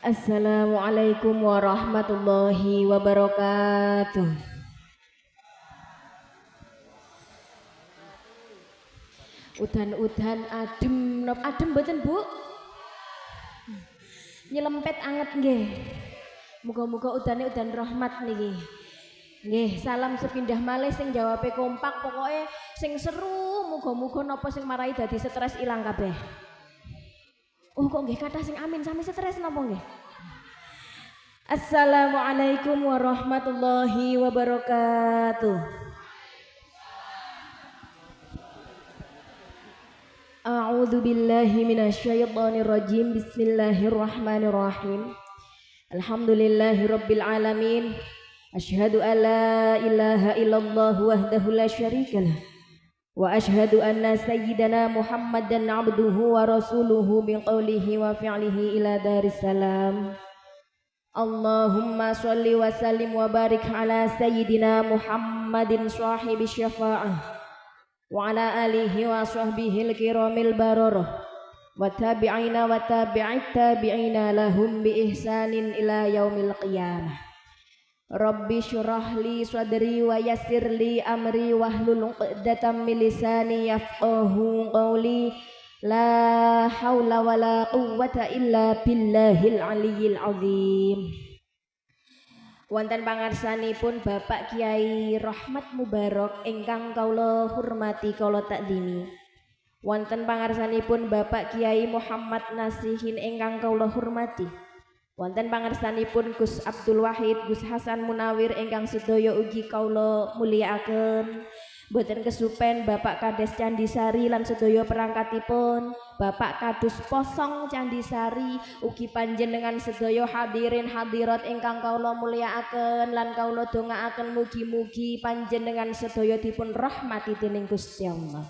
Assalamualaikum warahmatullahi wabarakatuh. Udan-udan adem, nop adem mboten Bu? Nyelempet anget nggih. Muga-muga udane udan rahmat niki. Nggih, salam sepindah malih sing jawabe kompak, pokoke sing seru, muga-muga napa sing marai dadi stres ilang kabeh. Oh kok nggih kathah sing amin sami stres napa nggih? Assalamualaikum warahmatullahi wabarakatuh. A'udzu billahi minasyaitonir rajim. Bismillahirrahmanirrahim. Alhamdulillahirabbil alamin. Asyhadu an la ilaha illallah wahdahu la syarikalah. Wa asyhadu anna sayyidana Muhammadan abduhu wa rasuluhu min qawlihi wa fi'lihi ila daris salam. Allahumma sholli wa sallim wa barik ala sayyidina Muhammadin sahibi syafa'ah wa ala alihi wa sahbihi al-kiramil bararah wa tabi'ina wa tabi'it tabi'ina lahum bi ihsanin ila yaumil qiyamah. Rabbi syurah li sadri wa yassir li amri wahlul 'uqdatam min lisani yafqahu qawli. La haula wala quwwata illa billahil aliyyil azim. Wonten pangarsanipun Bapak Kiai Rahmat Mubarak ingkang kaula hormati kaula takzimi. Wonten pangarsanipun Bapak Kiai Muhammad Nasihin ingkang kaula hormati. Wonten pangarsanipun Gus Abdul Wahid, Gus Hasan Munawir ingkang sedaya ugi kaula mulyakaken. Boten kesupen Bapak Kades Candisari lan sedaya perangkatipun, Bapak Kadus Posong Candisari, ugi panjenengan sedaya hadirin hadirat ingkang kaula mulyakaken lan kaula dongaaken mugi-mugi panjenengan sedaya dipun rahmati dening Gusti Allah.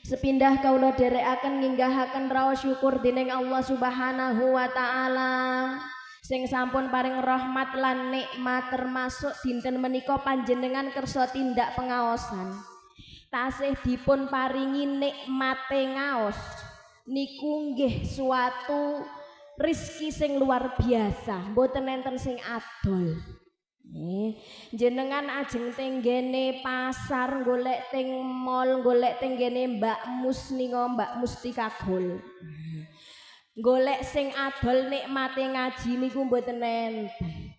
Sepindah kaula dherekaken nginggahaken raos syukur dening Allah Subhanahu wa taala sing sampun paring rahmat lan nikmat, termasuk dinten menika panjenengan kersa tindak pengaosan tasih dipun paringi nikmate ngaos niku nggih suatu rizki sing luar biasa, mboten enten sing adol. Jenengan ajeng tenggene pasar golek teng mall, golek tenggene Mbak Mus nika Mbak Mustika Gol. Golek sing adol nikmate ngaji niku mboten enten.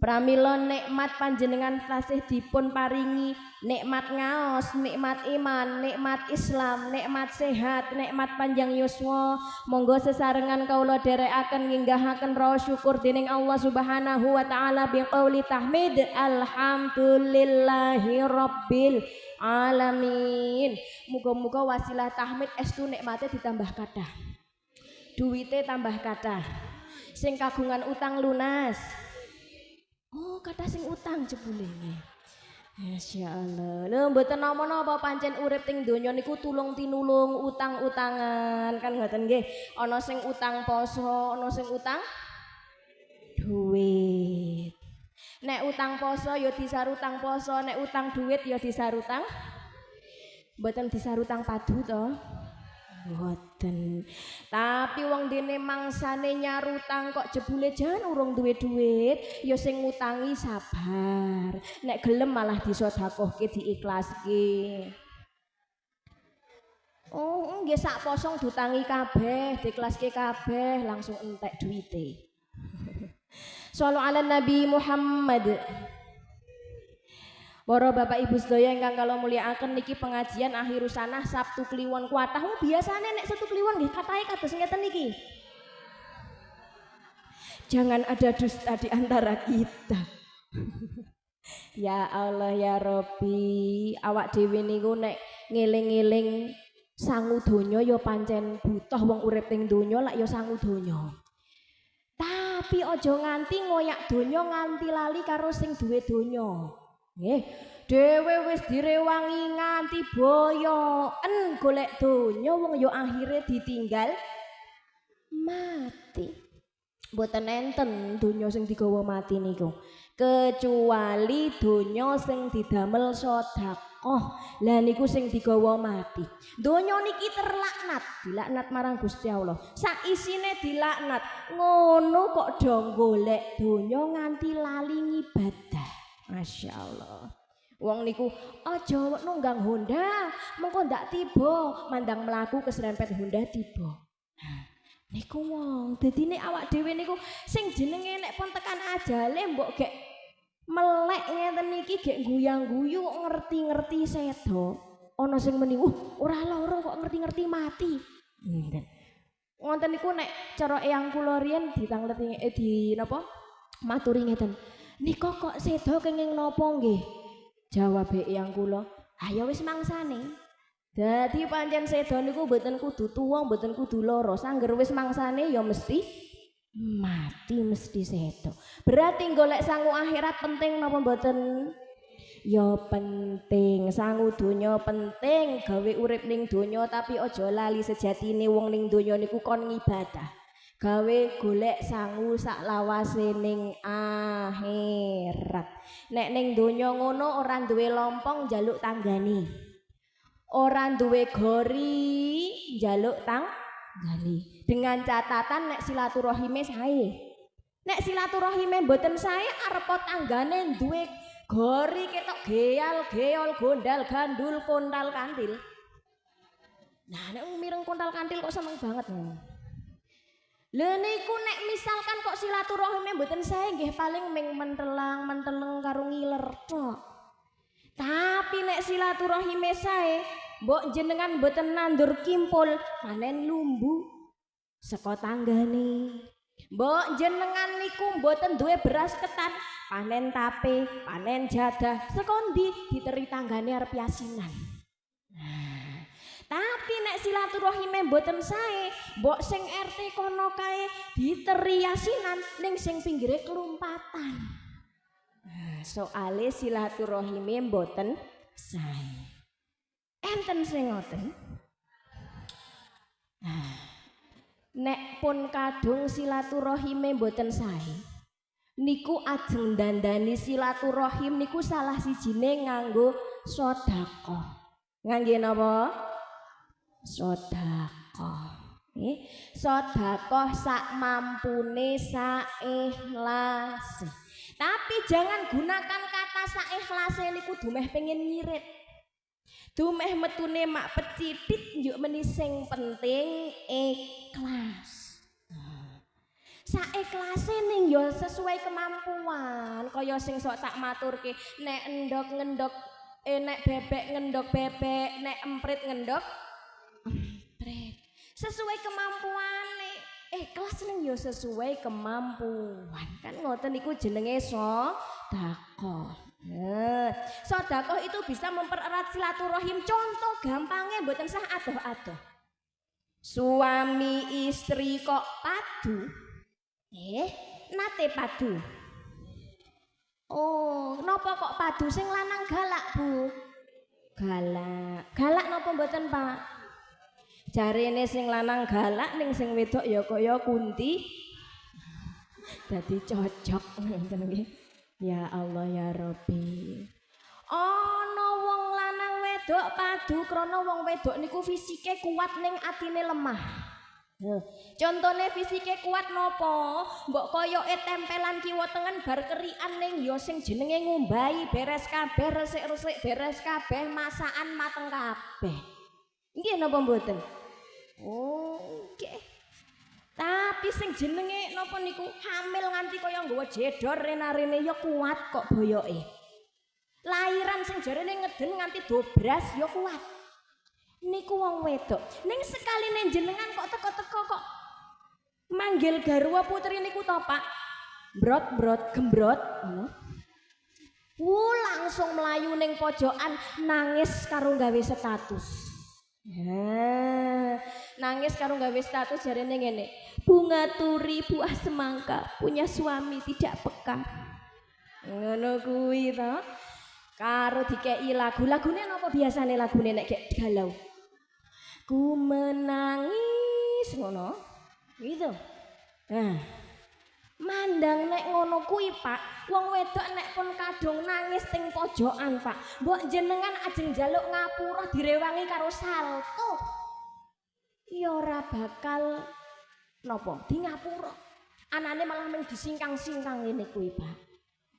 Pramila nikmat panjenengan tasih dipun paringi nikmat ngaos, nikmat iman, nikmat Islam, nikmat sehat, nikmat panjang yuswa. Monggo sesarengan kaula dherekaken nginggahaken raos syukur dening Allah Subhanahu wa taala biqauli tahmid alhamdulillahi rabbil alamin. Muga-muga wasilah tahmid estu nikmate ditambah kathah. Duwite tambah kathah. Sing kagungan utang lunas. Oh, kata sing utang jebule nggih. Masyaallah. Lho mboten napa-napa pancen urip teng donya niku tulung tinulung, utang-utangan kan ngoten nggih. Ana sing utang poso, ana sing utang duit. Nek utang poso ya disarutang poso, nek utang duit ya disarutang. Mboten disarutang padu to. Mboten. Tapi wong dene mangsane nyarutang kok jebule jan urung duwe duit, ya sing ngutangi sabar. Nek gelem malah disedekahke diikhlaske. Oh, nggih sak posong dutangi kabeh, diikhlaske kabeh, langsung entek duwite. Shallu ala Nabi Muhammad. Para bapak ibu sedaya ingkang kula mulyakaken niki pengajian akhir sanah Sabtu Kliwon kuatah. Biasane nek Sabtu Kliwon nggih katahe kados ngeten niki. Jangan ada dusta di antara kita. Ya Allah ya Rabbi, awak dhewe niku nek ngeling-eling sangu donya ya pancen butuh wong urip ning donya lak ya sangu donya. Tapi aja nganti ngoyak donya nganti lali karo sing duwe donya. Nggih, dhewe wis direwangi nganti boyoken golek donya wong ya akhire ditinggal mati. Mboten enten donya sing digawa mati niku, kecuali donya sing didamel sedekah. sedekah. Lah niku sing digawa mati. Donya niki terlaknat, dilaknat marang Gusti Allah. Sak isine dilaknat. Ngono kok do golek donya nganti lali ngibadah. Masyaallah. Wong niku aja nunggang Honda, mengko ndak tiba, mandang mlaku keserempet Honda tiba. Niku wong, dadine awak dhewe niku sing jenenge nek pun tekan ajale mbok gek melek ngeten niki gek guyang-guyu ngerti-ngerti sedo. Ana sing meni, ora lara kok ngerti-ngerti mati. Ngoten niku nek cara eyang kula riyen ditangleti di napa? Maturi ngeten. Nika kok sedo kenging napa nggih? Jawab eyang kula, "Ayo wis mangsane." Dadi pancen sedo niku mboten kudu tuwa, mboten kudu lara. Sangger wis mangsane ya mesti mati, mesti sedo. Berarti golek sangu akhirat penting napa mboten? Ya penting. Sangu donya penting, gawe urip ning donya tapi aja lali sejatine wong ning donya niku kon ngibadah. Gawe golek sangu sak lawase ning akhirat. Nek ning donya ngono ora duwe lompong njaluk tanggane. Ora duwe gori njaluk tanggane. Dengan catatan nek silaturahime sae. Nek silaturahime mboten sae arep tanggane duwe gori ketok geal, geol, gondal, gandul, kontal kantil. Nah nek mireng kontal kantil kok seneng banget. Lha niku nek misalkan kok silaturahime mboten sae nggih paling ming menteleng karo ngiler tok. Tapi nek silaturahime sae, mbok jenengan mboten nandur kimpul, panen lumbu saka tanggane. Mbok jenengan niku mboten duwe beras ketan, panen tape, panen jadah, saka ndi diteri tanggane arep yasinan. Tapi nek silaturahime mboten sae, mbok sing RT kono kae diteri yasinan ning sing pinggire kelumpatan. Soale silaturahime mboten sae. Enten sing ngoten. Nek pun kadung silaturahime mboten sae, niku ajeng dandani silaturahim niku salah sijine nganggo sedekah. Ngangge napa? Sedekah. Sedekah sak mampune saikhlase. Tapi jangan gunakan kata saikhlase niku dumeh pengen ngirit. Dumeh metune mak pecithit njuk meni sing penting ikhlas. Saikhlase ning ya sesuai kemampuan. Kaya sing sok tak maturke, nek endok ngendok nek bebek ngendok bebek, nek emprit ngendok emprit. Sesuai kemampuane. Ikhlas ning ya sesuai kemampuan. Kan ngoten niku jenenge sedekah. Sedekah itu bisa mempererat silaturahim. Contoh gampangnya mboten sah adoh-adoh. Suami istri kok padu. Nate padu. Oh, napa kok padu sing lanang galak, Bu? Galak. Galak napa mboten, Pak? Jarene sing lanang galak ning sing wedok ya kaya kunti. Dadi cocok ngoten nggih. Ya Allah ya Rabbi. Ana wong lanang wedok padu krana wong wedok niku fisike kuat ning atine lemah. Contone fisike kuat nopo? Mbok koyoke tempelan kiwa tengen bar kerikan ning ya sing jenenge ngumbahi beres kabeh, resik-resik beres kabeh, masakan mateng kabeh. Nggih napa mboten? Oh, nggih. Tapi sing jenenge napa niku hamil nganti kaya nggawa jedor rena-rene ya kuat kok boyoke. Lairan sing jarene ngeden nganti dobras ya kuat. Niku wong wedok. Ning sekaline jenengan kok teko-teko kok manggil garwa putri niku to, Pak. Brot-brot gembrot ngono. Langsung mlayu ning pojokan nangis karo gawe status. Nangis karo gawe status jarene ngene. Bunga turi buah semangka punya suami tidak peka. Ngono kuwi to. Karo dikeki lagu-lagune napa biasane lagune nek gek galau. Ku menangis ngono. Gitu. Nah. Mandang nek ngono kuwi Pak, wong wedok nek pun kadung nangis teng pojokan Pak, mbok jenengan ajeng njaluk ngapura direwangi karo salto. Ya ora bakal napa di ngapura. Anane malah mung disingkang-singkang ngene kuwi Pak.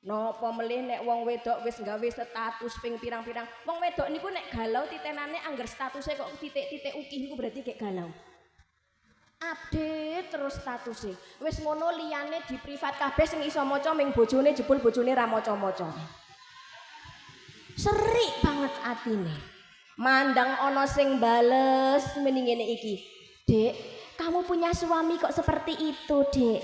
Napa melih nek wong wedok wis gawe status ping pirang-pirang. Wong wedok niku nek galau titenane angger statusnya kok titik-titik ukih niku berarti kayak galau. Update terus statusnya wis ngono liyane di privat kabeh sing iso maca ming bojone jebul bojone ra maca-maca. Serik banget atine. Mandang ana sing bales meni ngene iki. Dek, kamu punya suami kok seperti itu, Dek.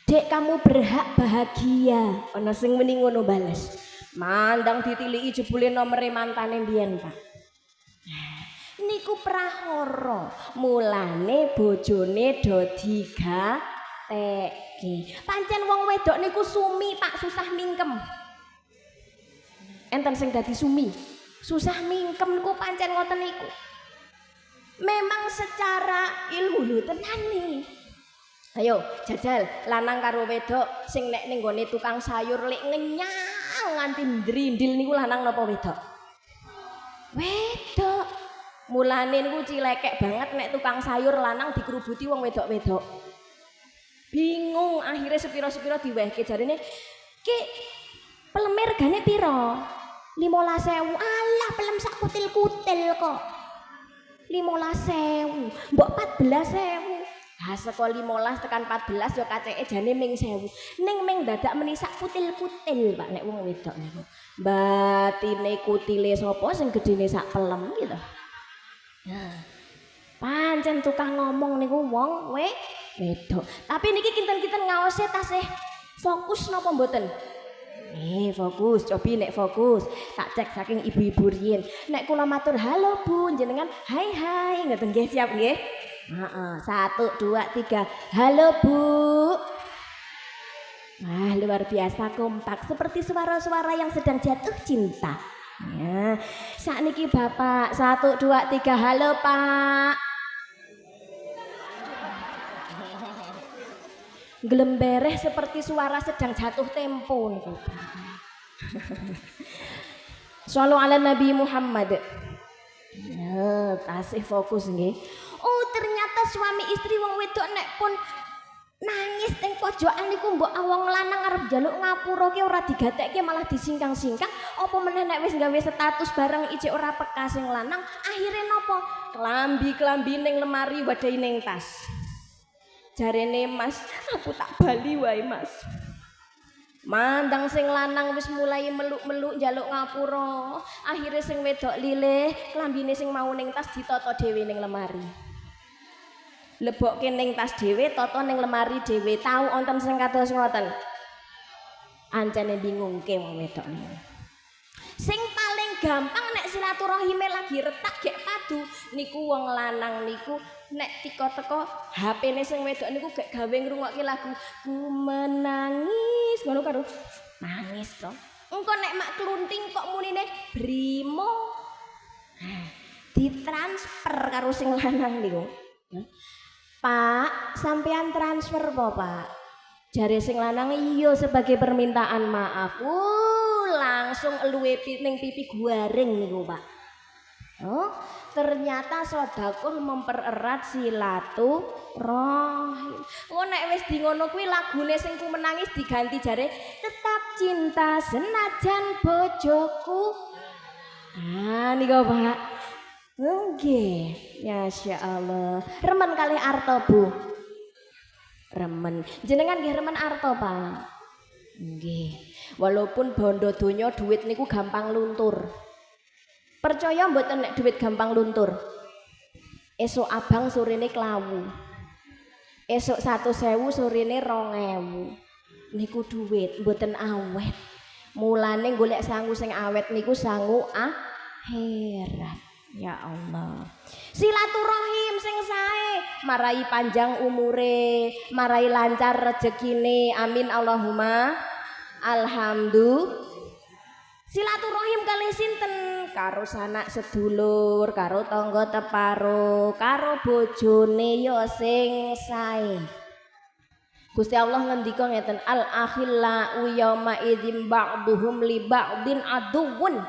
Dek, kamu berhak bahagia. Ana sing meni ngono bales. Mandang ditiliki jebule nomere mantane mbiyen, Pak. Niku prahara mulane bojone do digateki. Pancen wong wedok niku sumi Pak, susah mingkem. Enten sing dadi sumi, susah mingkem niku pancen ngoten niku. Memang secara ilmu lho tenan nih. Ayo jajal lanang karo wedok sing nek ning gone tukang sayur lek ngenyang nganti ndrindil niku lanang napa wedok? Wedok. Mulane niku cilekek banget nek tukang sayur lanang dikerubuti wong wedok-wedok. Bingung akhirnya sepiro-sepiro diwehke jarine ki peleme regane piro? 15.000. Alah pelem sak kutil-kutil kok. 15.000. Mbok 14.000. Ha saka 15 tekan 14 ya kaceke jane ming 1.000. Ning ming dadak meni sak kutil-kutil Pak nek wong wedok niku. Batine kutile sapa sing gedene sak pelem gitu. Nah, pancen tukang ngomong niku wong wedok. Tapi niki kinten-kinten ngaose tasih fokus napa mboten? Fokus, cobi nek fokus. Tak cek saking ibu-ibu riyin. Nek kula matur halo Bu, jenengan hai ngoten nggih siap nggih? Heeh, 1 2 3. Halo Bu. Wah, luar biasa kompak seperti suara-suara yang sedang jatuh cinta. Ya, saat niki Bapak 1 2 3 halo Pak. Glembereh seperti suara sedang jatuh tempo niku. Shallu ala Nabi Muhammad. Ya, tasih fokus nggih. Oh, ternyata suami istri wong wedok nek pun nangis teng pojokan niku mbok wong lanang arep njaluk ngapura ki ora digatekke malah disingkang-singkang apa meneh nek wis gawe status bareng ijek ora peka sing lanang akhire napa klambi ning lemari wadahi ning tas jarene Mas aku tak bali wae Mas mandang sing lanang wis mulai meluk-meluk njaluk ngapura akhire sing wedok lilih klambine sing mau ning tas ditata dhewe ning lemari lebokke ning tas dhewe tata ning lemari dhewe tau wonten sing kados ngoten ancene bingungke wong wedok niku sing paling gampang nek silaturahime lagi retak gek padu niku wong lanang niku nek teko HP-ne sing wedok niku gek gawe ngrungokke lagu ku menangis ngono karo nangis to engko nek mak klunting kok munine brimo ditransfer karo sing lanang niku Pak, sampean transfer apa Pak? Jare sing lanang iya sebagai permintaan maaf. Langsung eluwe ning pipi guaring niku Pak. Oh, ternyata sedekah mempererat silaturahim. Oh nek wis di ngono kuwi lagune sing ku menangis diganti jare tetap cinta senajan bojoku. Ah niku Pak. Nggih, Masya Allah. Remen kali arto Bu. Remen. Jenengan nggih remen arto Pak. Nggih. Walaupun bondo donya duit niku gampang luntur. Percaya mboten nek duit gampang luntur. Esok abang sorene klawu. Esok 1.000 sorene 2.000. Niku duit mboten awet. Mulane golek sangu sing awet niku sangu akhirat. Ya Allah. Silaturahim sing sae marai panjang umure, marai lancar rezekine. Amin Allahumma. Alhamdulillah. Silaturahim kali sinten? Karo sanak sedulur, karo tangga teparo, karo bojone ya sing sae. Gusti Allah ngendika ngeten al akhillau yauma idzim ba'duhum li ba'din aduwwun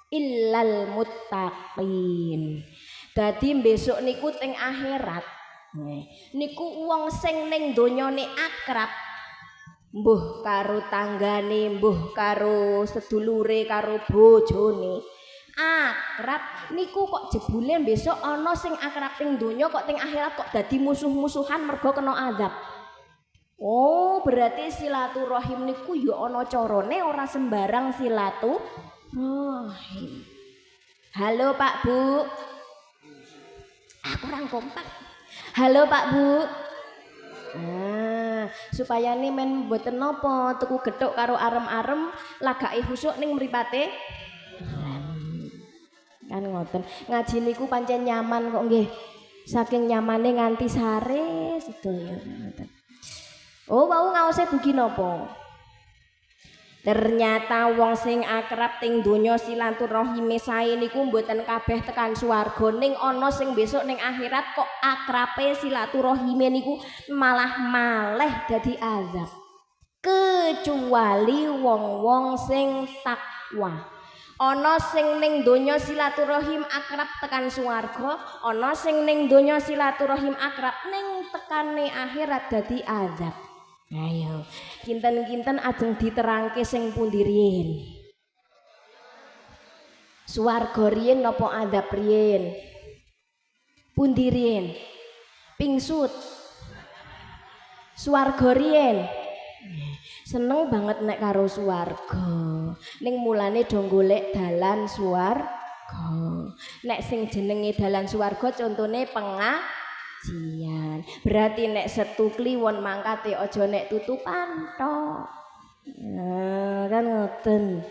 illal muttaqin. Dadi besok niku teng akhirat niku wong sing ning donyane akrab mbuh karo tanggane, mbuh karo sedulure, karo bojone akrab niku kok jebule besok ana sing akrab ning donya kok teng akhirat kok dadi musuh-musuhan mergo kena azab. Oh, berarti silaturahim niku ya ana carane ora sembarang silaturahim. Halo Pak Bu. Aku kurang kompak. Halo Pak Bu. Supaya nih men mboten napa tuku gethuk karo arem-arem lagake khusuk ning mripate. Kan ngoten. Ngaji niku pancen nyaman kok nggih. Saking nyamane nganti sare sedaya ngoten. Oh, wau ngaose dugi napa? Ternyata wong sing akrab ting donya silaturahime sae niku mboten kabeh tekan swarga ning ana sing besok ning akhirat kok akrabe silaturahime niku malah maleh dadi azab. Kecuali wong-wong sing takwa. Ana sing ning donya silaturahim akrab tekan swarga, ana sing ning donya silaturahim akrab ning tekane akhirat dadi azab. Ayo, kinten-kinten ajeng diterangke sing pundi riyin. Swarga riyin napa azab riyin? Pundi riyin? Pingsut. Swarga riyin. Seneng banget nek karo swarga. Ning mulane do golek dalan swarga. Nek sing jenenge dalan swarga contone pengajian. Berarti nek setu kliwon mangkate aja nek tutupan tok. Nah, kan ngoten.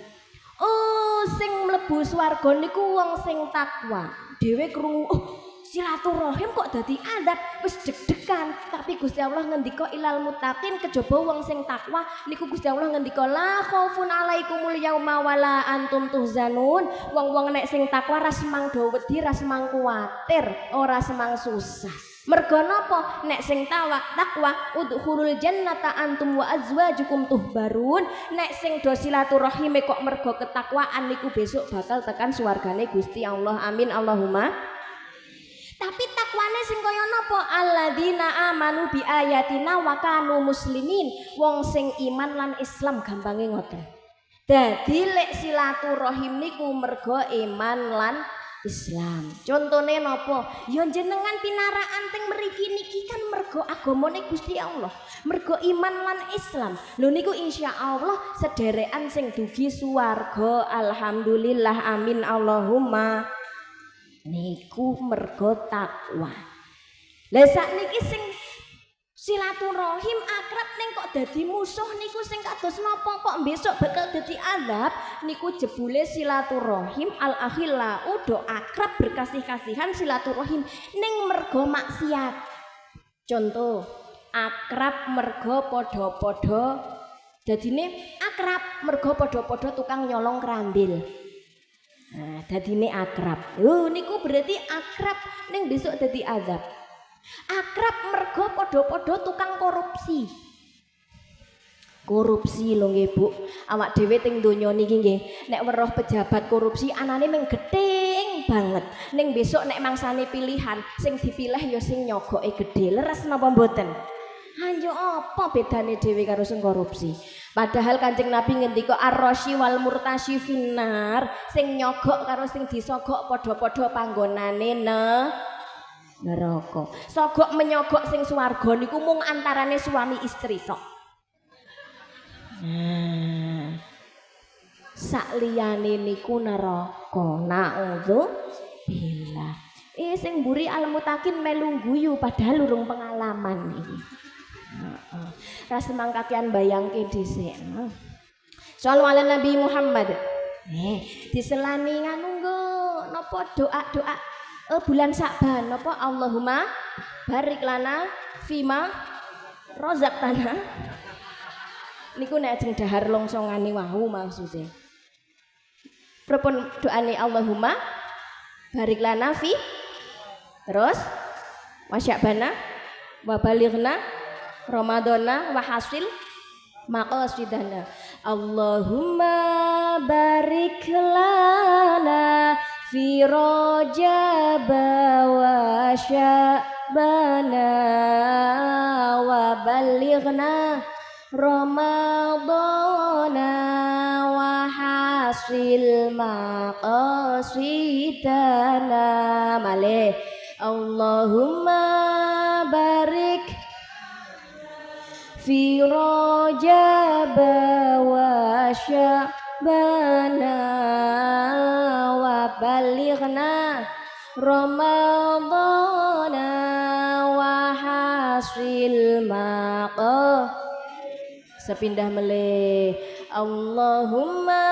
Oh, sing mlebu swarga niku wong sing takwa. Dhewe krungu, oh, silaturahim kok dadi adab, wis deg-degan. Tapi Gusti Allah ngendika ilal muttaqin kejaba wong sing takwa niku Gusti Allah ngendika la khaufun alaikumul yauma wala antum tuhzanun. Wong-wong nek sing takwa ra semang do wedi, ra semang kuwatir, ora semang susah. Mergo napa? Nek sing takwa udkhulul jannata antum wa azwajukum tuhbarun. Nek sing do silaturahime kok mergo ketakwaan niku besok bakal tekan swargane Gusti Allah. Amin Allahumma. Tapi takwane sing kaya napa? Alladzina amanu bi ayatina wa kanu muslimin. Wong sing iman lan Islam gampange ngoten. Dadi lek silaturahim niku mergo iman lan Islam. Contone napa? Ya jenengan pinaraan teng mriki niki kan mergo agamane Gusti Allah, mergo iman lan Islam. Lho niku insyaallah sederekan sing dugi swarga. Alhamdulillah amin Allahumma. Niku mergo takwa. Lah sakniki sing silaturahim akrab ning kok dadi musuh niku sing kados napa kok besok bakal dadi azab niku jebule silaturahim al akhillau do akrab berkasih-kasihan silaturahim ning mergo maksiat. Contoh, akrab mergo padha-padha dadine akrab mergo padha-padha tukang nyolong krambil. Nah, dadine akrab. Lho niku berarti akrab ning besok dadi azab. Akrab mergo padha-padha tukang korupsi. Korupsi lho nggih Bu. Awak dhewe teng donya niki nggih, nek weruh pejabat korupsi anane mung gething banget. Ning besok nek mangsane pilihan, sing dipilih ya sing nyogoke gedhe. Leres napa mboten? Anjo apa bedane dhewe karo sing korupsi? Padahal Kanjeng Nabi ngendika ar-rasyi wal murtasyi finnar, sing nyogok karo sing disogok padha-padha panggonane neraka. Sogok menyogok sing swarga niku mung antarane suami istri tok. Sakliyane niku neraka. Naudzubillah. Sing mburi al-muttaqin melu guyu padahal urung pengalaman iki. Ras mangkakean bayangke dhisik. Shallu ala Nabi Muhammad. Diselani nganu nggo napa doa-doa bulan Sa'ban napa Allahumma barik lana fima razaqtana. Niku nek ajeng dahar longsongane wau maksude. Pripun doane Allahumma barik lana fi terus wasya'bana wa balighna Ramadana wa hasil maqasidana. Allahumma barik lana fi Rajab wa Sya'bana wa balighna Ramadana wa hasil maqasidana. Malih Allahumma barik fi Rajab wa Sya'bana wa balighna Ramadana wa hasil maqasidana. Sepindah melih Allahumma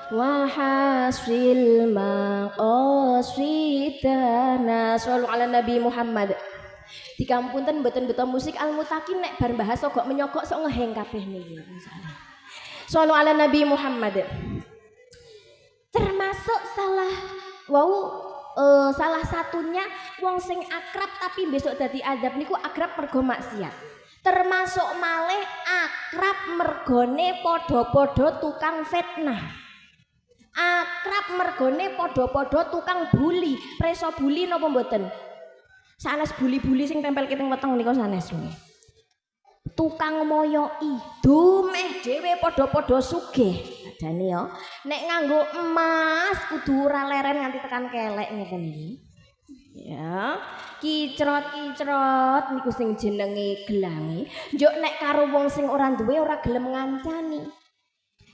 wa hasil maqasidana. Shallu ala Nabi Muhammad. Di kampunten mboten beto musik Al-Mutakin nek bar bahas kok menyokok sok ngeheng kabeh niki. Shallu ala Nabi Muhammad. Termasuk salah satunya wong sing akrab tapi besok dadi adab niku akrab mergo maksiat. Termasuk malih akrab mergone padha-padha tukang fitnah. Akrab mergone padha-padha tukang bully. Preso bully napa mboten? Sanes buli-buli sing tempel kiteng weteng nika sanes. Tukang moyoi, dumeh dhewe padha-padha sugih. Adane ya, nek nganggo emas kudu ora leren nganti tekan kelek ngeten iki. Ya, kicrot-kicrot niku sing jenenge gelange. Njuk nek karo wong sing ora duwe ora gelem ngancani.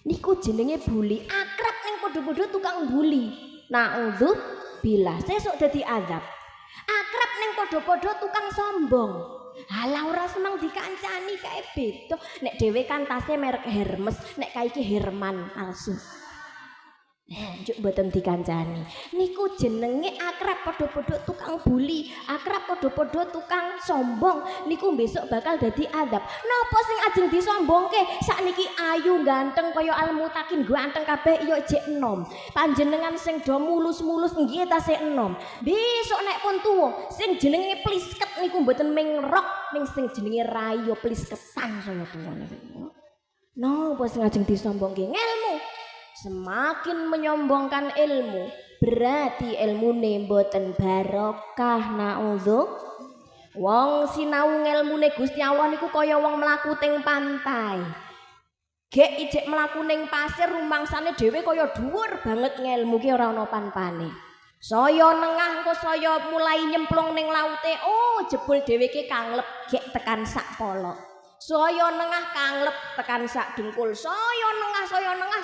Niku jenenge buli. Akrab ning padha-padha tukang buli. Naudzu billah, sesuk dadi azab. Akrab ning padha-padha tukang sombong. Halah ora seneng dikancani kae beda. Nek dhewe kan tase merek Hermes, nek kae iki Herman palsu. Njuk mboten dikancani. Niku jenenge akrab padha-padha tukang buli, akrab padha-padha tukang sombong. Niku besok bakal dadi adab. Napa sing ajeng disombongke? Sakniki ayu ganteng kaya Al-Mutakin, ganteng kabeh iya jek enom. Panjenengan sing do mulus-mulus nggih tasih enom. Besok nek pun tuwa, sing jenenge plisket niku mboten ming rok, ning sing jenenge rayo plisketan saya tuwa niku. Napa sing ajeng disombongke? Ngelmu. Semakin menyombongkan ilmu berarti ilmune mboten barokah. Naudzu. Wong sinau ngelmune Gusti Allah niku kaya wong mlaku teng pantai. Gek ijek mlaku ning pasir rumangsane dhewe kaya dhuwur banget ngelmu ki ora ana pan-pane. Saya nengah engko saya mulai nyemplung ning laute, oh jebul dhewe ki kanglep gek tekan sak polok. Saya nengah kanglep tekan sak dengkul. Saya nengah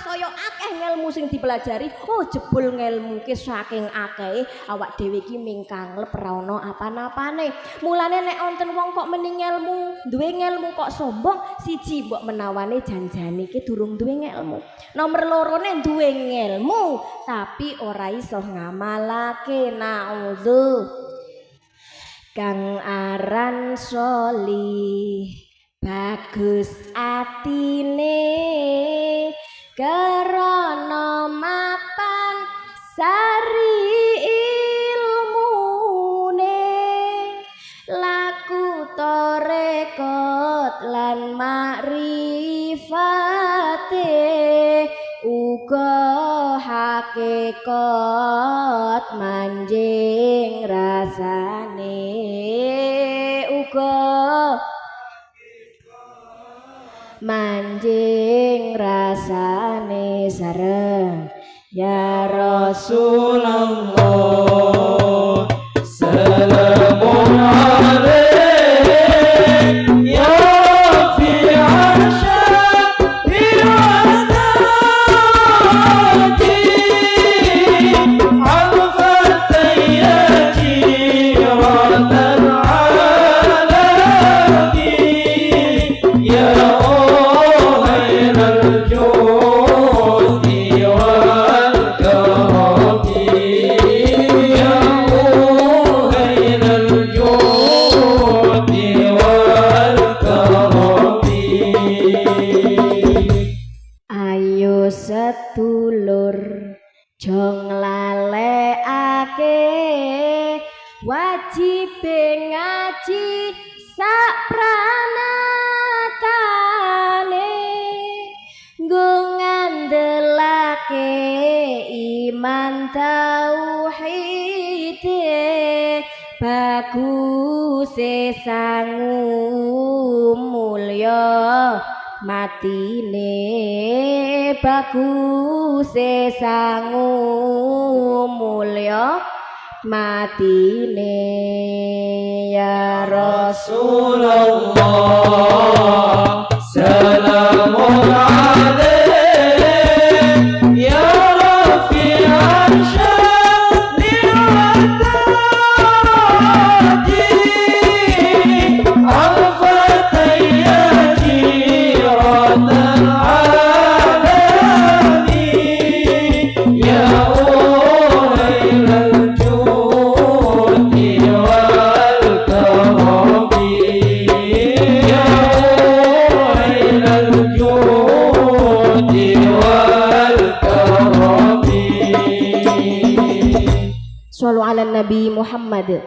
saya akeh ngelmu sing dipelajari. Oh jebul ngelmu ki saking akeh awak dhewe ki ming kanglep ora ana apa-apane. Mulane nek wonten wong kok meni ngelmu, duwe ngelmu kok sombong, siji mbok menawane janjane ki durung duwe ngelmu. Nomor lorone duwe ngelmu tapi ora iso ngamalake. Naudzu. Kang aran solih bagus atine karana mapan sari ilmune laku torekot lan makrifate uga hakikat manjing rasane uga manjing rasane sareng ya Rasulullah salamun alaik ya fi arsyabil adati al-fatayati radan alaki ya Oh Ayo sedulur jong lalekake wajib ngaji sak pranatane nggo ngandelake iman tauhid baguse sangu mulya matine baguse sangu mulya matine ya Rasulullah salamun alaik ya rafi'an sya'ni wa taji al-fatayya jiratan alami ya ulailal judi wal karami ya ulailal judi wal karami. Shallu ala Nabi Muhammad.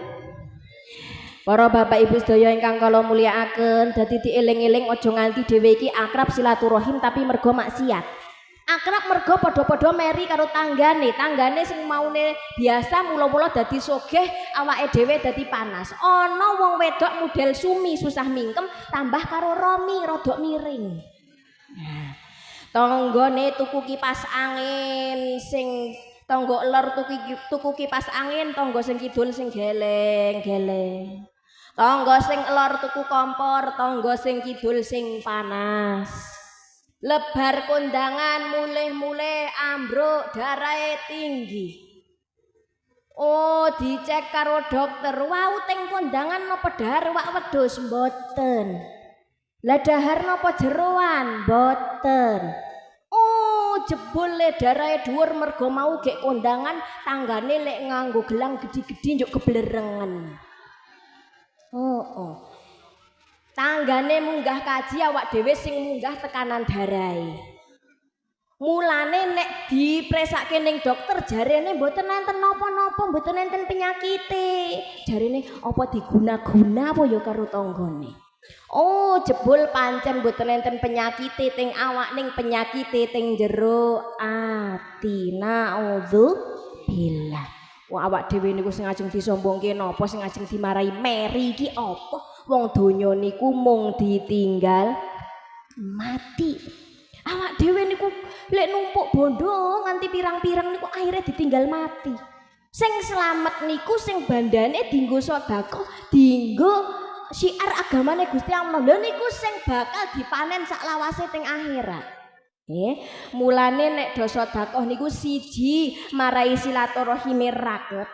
Para bapak ibu sedaya ingkang kula mulyakaken, dadi dieling-eling aja nganti dhewe iki akrab silaturahim tapi mergo maksiat. Akrab mergo padha-padha meri karo tanggane sing maune biasa mula-mula dadi sogeh, awake dhewe dadi panas. Ana wong wedok model sumi susah mingkem tambah karo romi rada miring. Nah, tanggane tuku kipas angin sing tangga lor tuku kipas angin, tangga sing kidul sing geleng-geleng. Tangga sing lor tuku kompor, tangga sing kidul sing panas. Lebar kondangan mulih-mulih ambruk darahe tinggi. Oh, dicek karo dokter, wau teng kondangan napa dahar wak wedhus mboten. Lah dahar napa jeroan mboten. Oh, jebule darahe dhuwur mergo mau gek kondangan tanggane lek nganggo gelang gedhi-gedhi njuk keblerengen. Oh. Tanggane munggah kaji awak dhewe sing munggah tekanan darahe. Mulane nek dipresake ning dokter jarene mboten enten napa-napa, mboten enten penyakite. Jarene apa diguna-guna apa ya karo tanggane. Oh, jebul pancen mboten enten penyakite teng awak ning penyakite teng jero ati. Naudzubillah. Wah, awak dhewe niku sing ajeng disombongke napa, sing ajeng dimarahi meri iki apa? Wong donya niku mung ditinggal mati. Awak dhewe niku lek numpuk bondo nganti pirang-pirang niku akhirnya ditinggal mati. Sing selamat niku sing bandane dienggo sedekah, dienggo syiar agamane Gusti Allah. Lha niku sing bakal dipanen sak lawase teng akhirat. Mulane nek do sedekah niku siji marai silaturahime raket.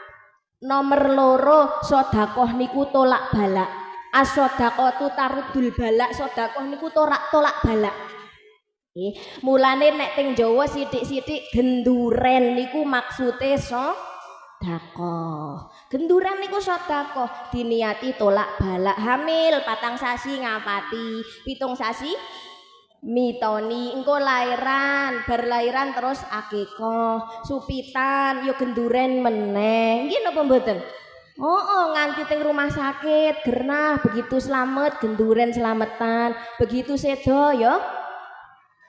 Nomor loro sedekah niku tolak balak. As-shadaqatu tarudul balak, sedekah niku tolak balak. Mulane nek teng Jawa sithik-sithik genduren niku maksude sedekah. Genduren niku sedekah diniati tolak balak. Hamil 4 sasi ngapati, 7 sasi mitoni, engko lairan, bar lairan terus akikah, supitan, yo genduren meneh. Nggih napa mboten? Nganti teng rumah sakit gernah begitu selamat genduren selamatan, begitu sedo yo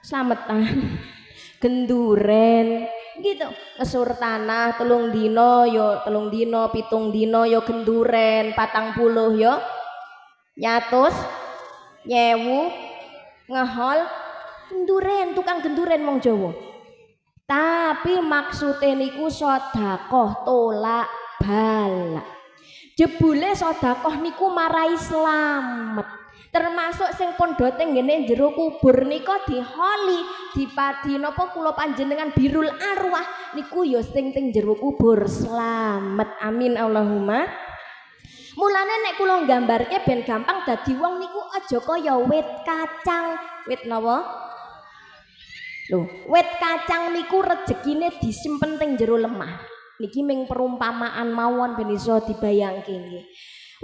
selamatan genduren gitu. Kesur tanah 3 dino yo 3 dino, 7 dino yo genduren, 40 yo nyatus nyewu ngehol genduren, tukang genduren wong Jawa. Tapi maksudnya niku sedekah tolak balak. Jebule sedekah niku marai slamet. Termasuk sing pondhote ngene jero kubur nika diholi, dipadi napa kula panjenengan birul arwah niku ya sing teng jero kubur slamet. Amin Allahumma. Mulane nek kula nggambarke ben gampang dadi wong niku aja kaya wit kacang. Wit napa? Lho, wit kacang niku rejekine disimpen teng jero lemah. Niki ming perumpamaan mawon ben iso dibayangke nggih.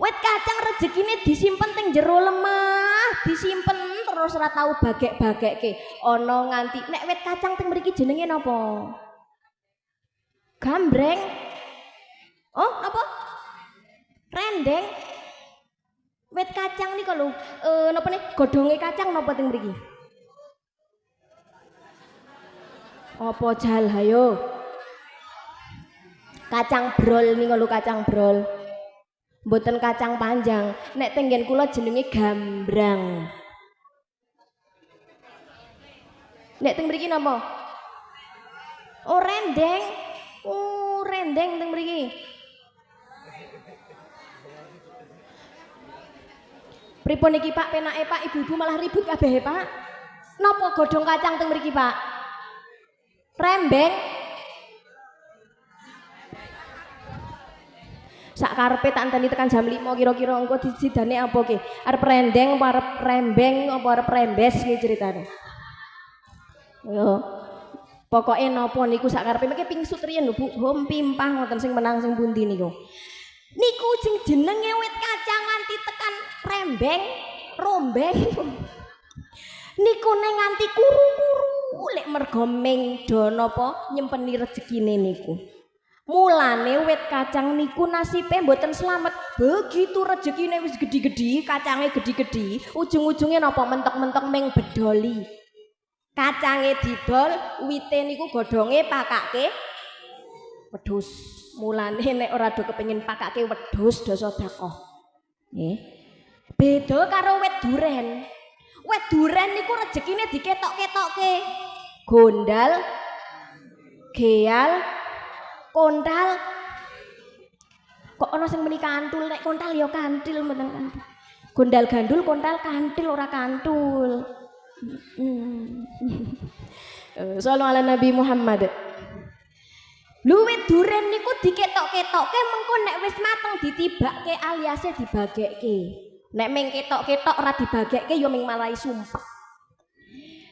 Wit kacang rejekine disimpen teng jero lemah, disimpen terus ora tau bagek-bagekke. Ana nganti nek wit kacang teng mriki jenenge napa? Gambreng. Oh, apa? Rendeng. Wit kacang niku lho, napa nih? Godhonge kacang napa teng mriki? Apa jal hayo? Kacang brol niku lho, kacang brol. Mboten kacang panjang. Nek teng nggen kula jenenge gambrang. Nek teng mriki napa? Oh, rendeng. Oh, rendeng teng mriki. Pripun iki Pak penake Pak, ibu-ibu malah ribut kabeh Pak. Napa godhong kacang teng mriki Pak? Rembeng. Sak karepe tak enteni tekan jam 5 kira-kira engko disidane apa ki? Arep rendeng apa arep rembeng apa arep rembes ki ceritane. Yo. Pokoke napa niku sak karepe mengke pingsut riyen lho Bu, hom pimpah ngoten sing menang sing pundi niku. Niku sing jenenge wit kacang nganti tekan rembeng, rombeng. Niku neng nganti kuru-kuru lek mergo mengdo napa nyempeni rezekine niku. Mulane wit kacang niku nasibe mboten slamet. Begitu rezekine wis gedhi-gedhi, kacange gedhi-gedhi, ujung-ujunge napa mentok-mentok meng bedoli. Kacange didol, wite niku godhonge pakake wedhus. Mulane nek ora do kepengin pakake wedhus do sedekah. Nggih. Beda karo wit duren. Wit duren niku rezekine diketok-ketokke. Gondal, geal, kontal. Kok ana sing muni kantul, nek kontal ya kantil mboten kantul. Gondal gandul, kontal kantil ora kantul. Sallu ala Nabi Muhammad. Luwit duren niku diketok-ketokke mengko nek wis mateng ditibake aliase dibagekke. Nek meng ketok-ketok ora dibagekke ya ming malahi sumpah.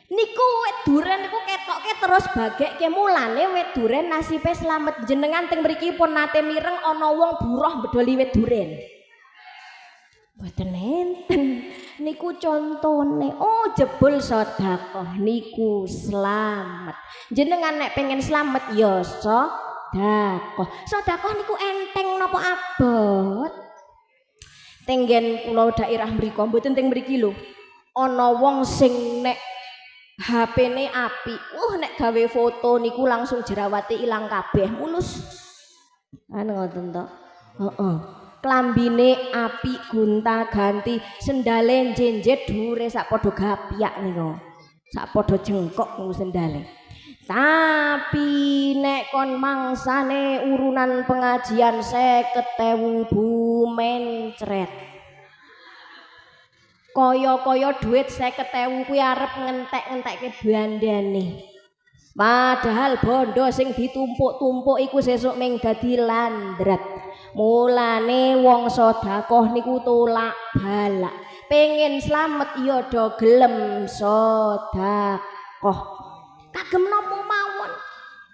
Niku wit duren niku ketokke terus bagekke mulane wit duren nasibe slamet. Jenengan teng mriki pun nate mireng ana wong buruh bedoli wit duren. Mboten enten. Niku contone. Oh, jebul sedekah niku slamet. Jenengan nek pengen slamet ya sedekah. Sedekah niku enteng napa abot? Tenggen kula daerah mriku mboten teng mriki lho. Ana wong sing nek HP-ne apik. Nek gawe foto niku langsung jerawate ilang kabeh, mulus. Ngoten to. Heeh. Klambine apik gonta-ganti, sendale jenjet dhuwure sak padha gapyak niku. Sak padha jengkok niku sendale. Tapi nek kon mangsane urunan pengajian 50.000 Bu mencret. Kaya-kaya duit 50.000 kuwi arep ngentek-ngentekke bandane. Padahal bondo sing ditumpuk-tumpuk iku sesuk ming dadi landrat. Mulane wong sedekah niku tolak balak. Pengen slamet ya do gelem sedekah. Kagem napa mawon?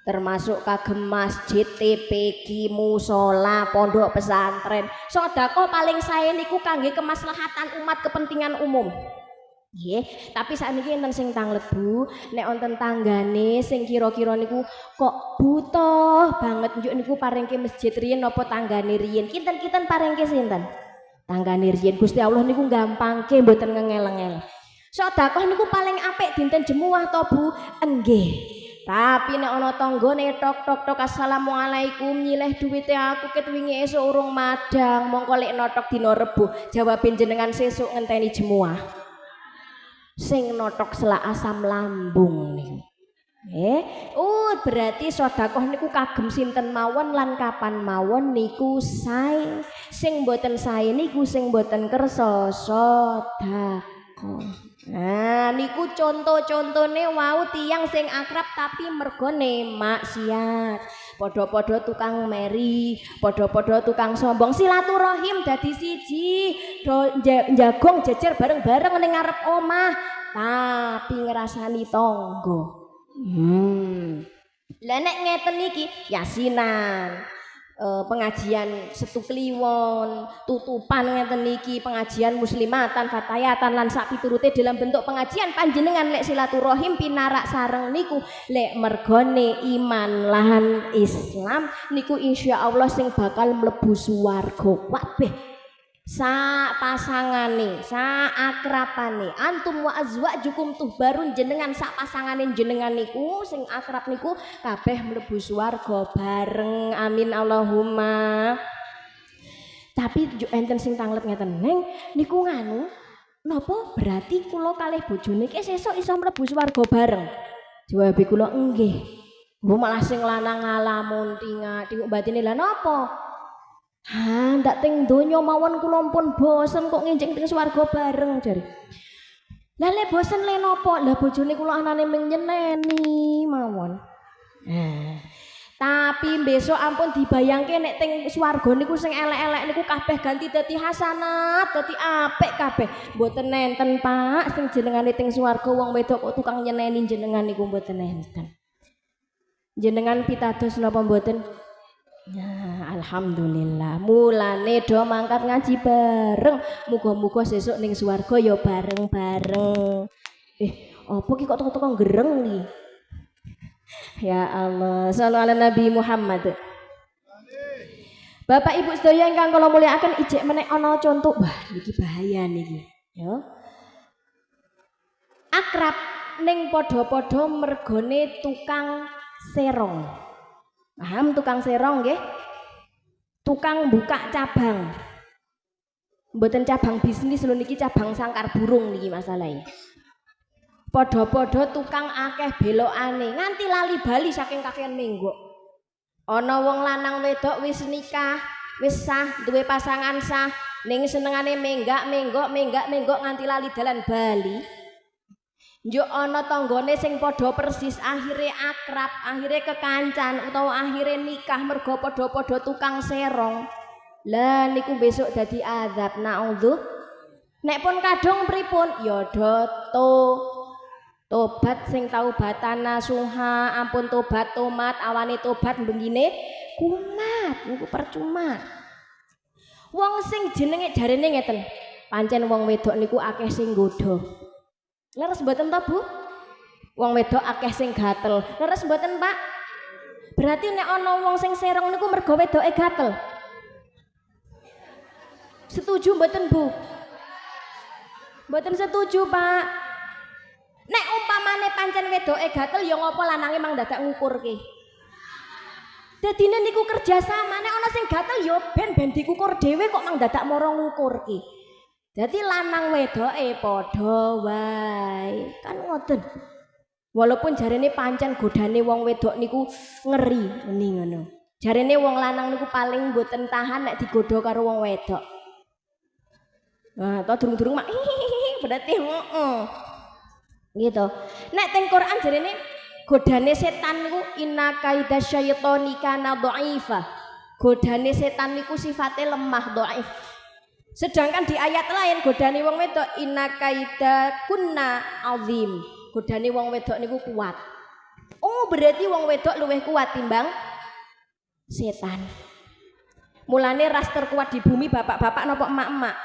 Termasuk kagem masjid, TPG, musala, pondok pesantren. Sedekah paling sae niku kangge kemaslahatan umat, kepentingan umum. Nggih, tapi sakniki enten sing tanglet Bu, nek wonten tanggane sing kira-kira niku kok butuh banget njuk niku paringke masjid riyen napa tanggane riyen. Kinten-kinten paringke sinten? Tanggane riyen. Gusti Allah niku gampangke mboten ngengel-engel. Sedekah niku paling apik dinten Jemuah to Bu? Enggih. Tapi nek ana tanggane tok-tok assalamualaikum nyileh duwite aku ket wingi esuk urung madang mongko lek notok dina Rebo jawabin jenengan sesuk ngenteni Jemuah. Sing notok selak asam lambung niku. Berarti sedekah niku kagem sinten mawon lan kapan mawon niku sae. Sing mboten sae niku sing mboten kersa sedekah. Nah, niku contoh-contone wau tiyang sing akrab tapi mergone maksiat. Padha-padha tukang meri, padha-padha tukang sombong, silaturahim dadi siji, njagong jejer bareng-bareng ning ngarep omah, tapi ngrasani tangga. Lah nek ngeten iki yasinan. pengajian Setu Kliwon, tutupan ngeten niki, pengajian muslimatan, fatayatan lan sak piturute dalam bentuk pengajian panjenengan lek silaturahim pinarak sareng niku lek mergone iman lan Islam niku insyaallah sing bakal mlebu swarga kabeh. Sa pasangane, sa akrapane, antum wa azwajukum tuhbarun jenengan sak pasangane jenengan niku sing akrab niku kabeh mlebu swarga bareng. Amin Allahumma. Tapi enten sing tanglet ngeten, "Neng, niku nganu, napa berarti kula kalih bojone iki sesuk iso mlebu swarga bareng?" Jawab kula, "Nggih." Mbok malah sing lanang ngalamun tingak batine lha napa? Ndak teng donya mawon kula pun bosen kok nginjing teng swarga bareng jare. Lah le bosen le napa? Lah bojone kula anane mung nyeneni mawon. Tapi besok ampun dibayangke nek teng swarga niku sing elek-elek niku kabeh ganti dadi hasanat, dadi apik kabeh. Mboten nenten Pak sing jenengane teng swarga wong wedok kok tukang nyeneni jenengan niku mboten nenten. Jenengan pitados napa mboten? Ya, alhamdulillah. Mulane do mangkat ngaji bareng. Muga-muga sesuk ning swarga ya bareng-bareng. Apa ki kok teko-teko gereng iki? Ya Allah, shallallahu ala Nabi Muhammad. Bapak Ibu sedaya ingkang kula mulyakaken ijek menek ana contoh. Wah, niki bahaya niki. Ya. Akrab ning padha-padha mergone tukang serong. Paham tukang serong nggih? Tukang buka cabang. Mboten cabang bisnis lho niki, cabang sangkar burung niki masalahe. Padha-padha tukang akeh belokane, nganti lali bali saking kakean menggok. Ana wong lanang wedok wis nikah, wis sah, duwe pasangan sah, ning senengane menggok nganti lali dalan bali. Yo ana tanggane sing padha persis akhire akrab, akhire kekancan utawa akhire nikah mergo padha-padha tukang serong. Lah niku besok dadi azab naudzu. Nek pun kadung pripun ya tobat sing taubatan nasuha, ampun tobat awane tobat bengine kumat niku percuma. Wong sing jenenge jarene ngeten, pancen wong wedok niku akeh sing nggodha. Leres mboten to Bu? Wong wedok akeh sing gatel. Leres mboten Pak? Berarti nek ana wong sing serong niku mergo wedoke gatel. Setuju mboten Bu? Mboten setuju Pak. Nek umpamane pancen wedoke gatel ya ngopo lanange mang dadak ngukurke. Dadine niku kerjasama, nek ana sing gatel ya ben dikukur dhewe kok mang dadak mara ngukurke. Jadi lanang wedoke padha wae. Kan ngoten. Walaupun jarene pancen godane wong wedok niku ngeri ngene ngono. Jarene wong lanang niku paling mboten tahan nek digodha karo wong wedok. Nah, to durung-durung mak berarti gitu. Nek teng Quran jarene godane setan niku inna kaidasyaitoni kana dhaifa. Godane setan niku sifate lemah, dhaif. Sedangkan di ayat lain godane wong wedok inna kaida kunna azim. Godane wong wedok niku kuat. Oh, berarti wong wedok luwih kuat timbang setan. Mulane ras terkuat di bumi bapak-bapak napa emak-emak?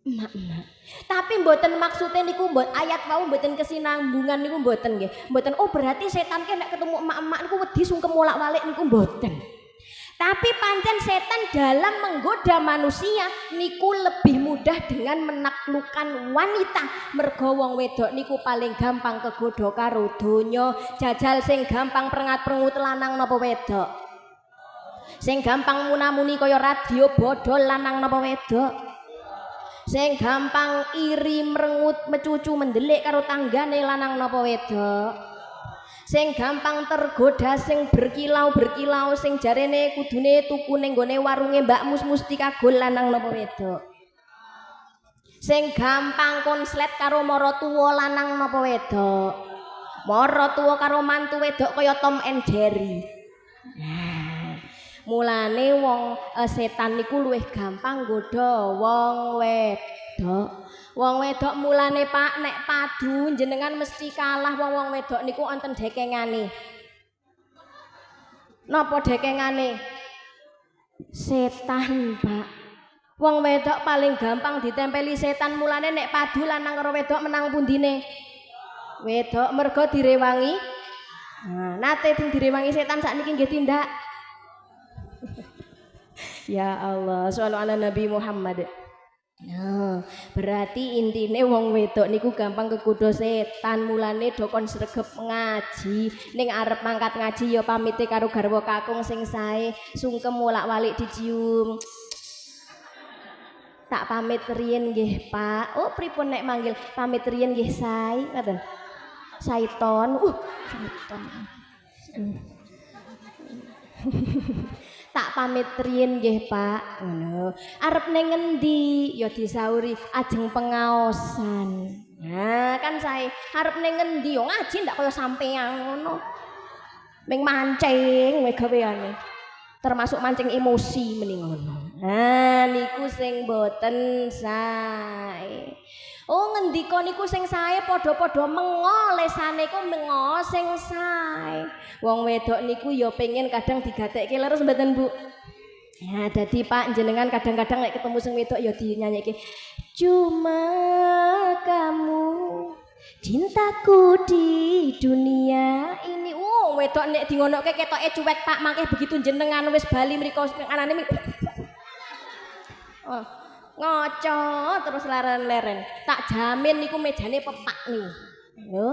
Emak-emak. Tapi mboten maksudnya niku ayat mau mboten kesinambungan niku mboten nggih. Mboten oh berarti setan ki nek ketemu emak-emak niku wedi sungkem bolak-balik niku mboten. Tapi pancen setan dalam menggoda manusia niku lebih mudah dengan menaklukkan wanita. Mergo wong wedok niku paling gampang kegoda karo donya. Jajal sing gampang prengat-prengut lanang napa wedok? Sing gampang munamuni kaya radio bodol lanang napa wedok? Sing gampang iri merengut mecucu mendelik karo tanggane lanang napa wedok? Sing gampang tergoda sing berkilau sing jarene kudune tuku ning gone warunge Mbak Mus mesti kagol lanang napa wedok. Sing gampang konslet karo mara tuwa lanang napa wedok. Mara tuwa karo mantu wedok kaya Tom and Jerry. Mulane wong setan niku luwih gampang nggodha wong wedok. Wong wedok mulane Pak nek padu jenengan mesti kalah wong wedok niku wonten dekengane. Napa dekengane? Setan, Pak. Wong wedok paling gampang ditempeli setan, mulane nek padu lanang karo wedok menang pundine? Wedok mergo direwangi. Nah, nate sing direwangi setan sakniki nggih tindak. Ya Allah, sholli ala Nabi Muhammad. Nah, berarti intine wong wedok niku gampang kegodha setan, mulane dokon sregep ngaji. Ning arep mangkat ngaji ya pamite karo garwa kakung sing sae, sungkem wolak-walik dicium. Tak pamit riyen nggih, Pak. Oh, pripun nek manggil pamit riyen nggih, sae, ngoten. Saiton. Saiton. Tak pamit riyen nggih, Pak. Ngono. Arep ning ngendi? Ya disauri ajeng pengaosan. Nah, kan sae arep ning ngendi yo ngaji ndak kaya sampean ngono. Ming mancing wae gaweane. Termasuk mancing emosi mending ngono. Nah, niku sing boten sae. Oh, ngendika niku sing sae padha-padha mengo, lesane ku mengo sing sae. Wong wedok niku ya pengen kadang digatekke leres mboten, Bu? Ya, dadi Pak jenengan kadang-kadang nek ketemu sing wedok ya dinyanyike. Cuma kamu cintaku di dunia ini. Wedok nek dingonoke ketoke cuek, Pak. Mangke begitu jenengan wis bali mriko anane ngoco terus leren-leren. Tak jamin niku mejane pepak nih. Lho,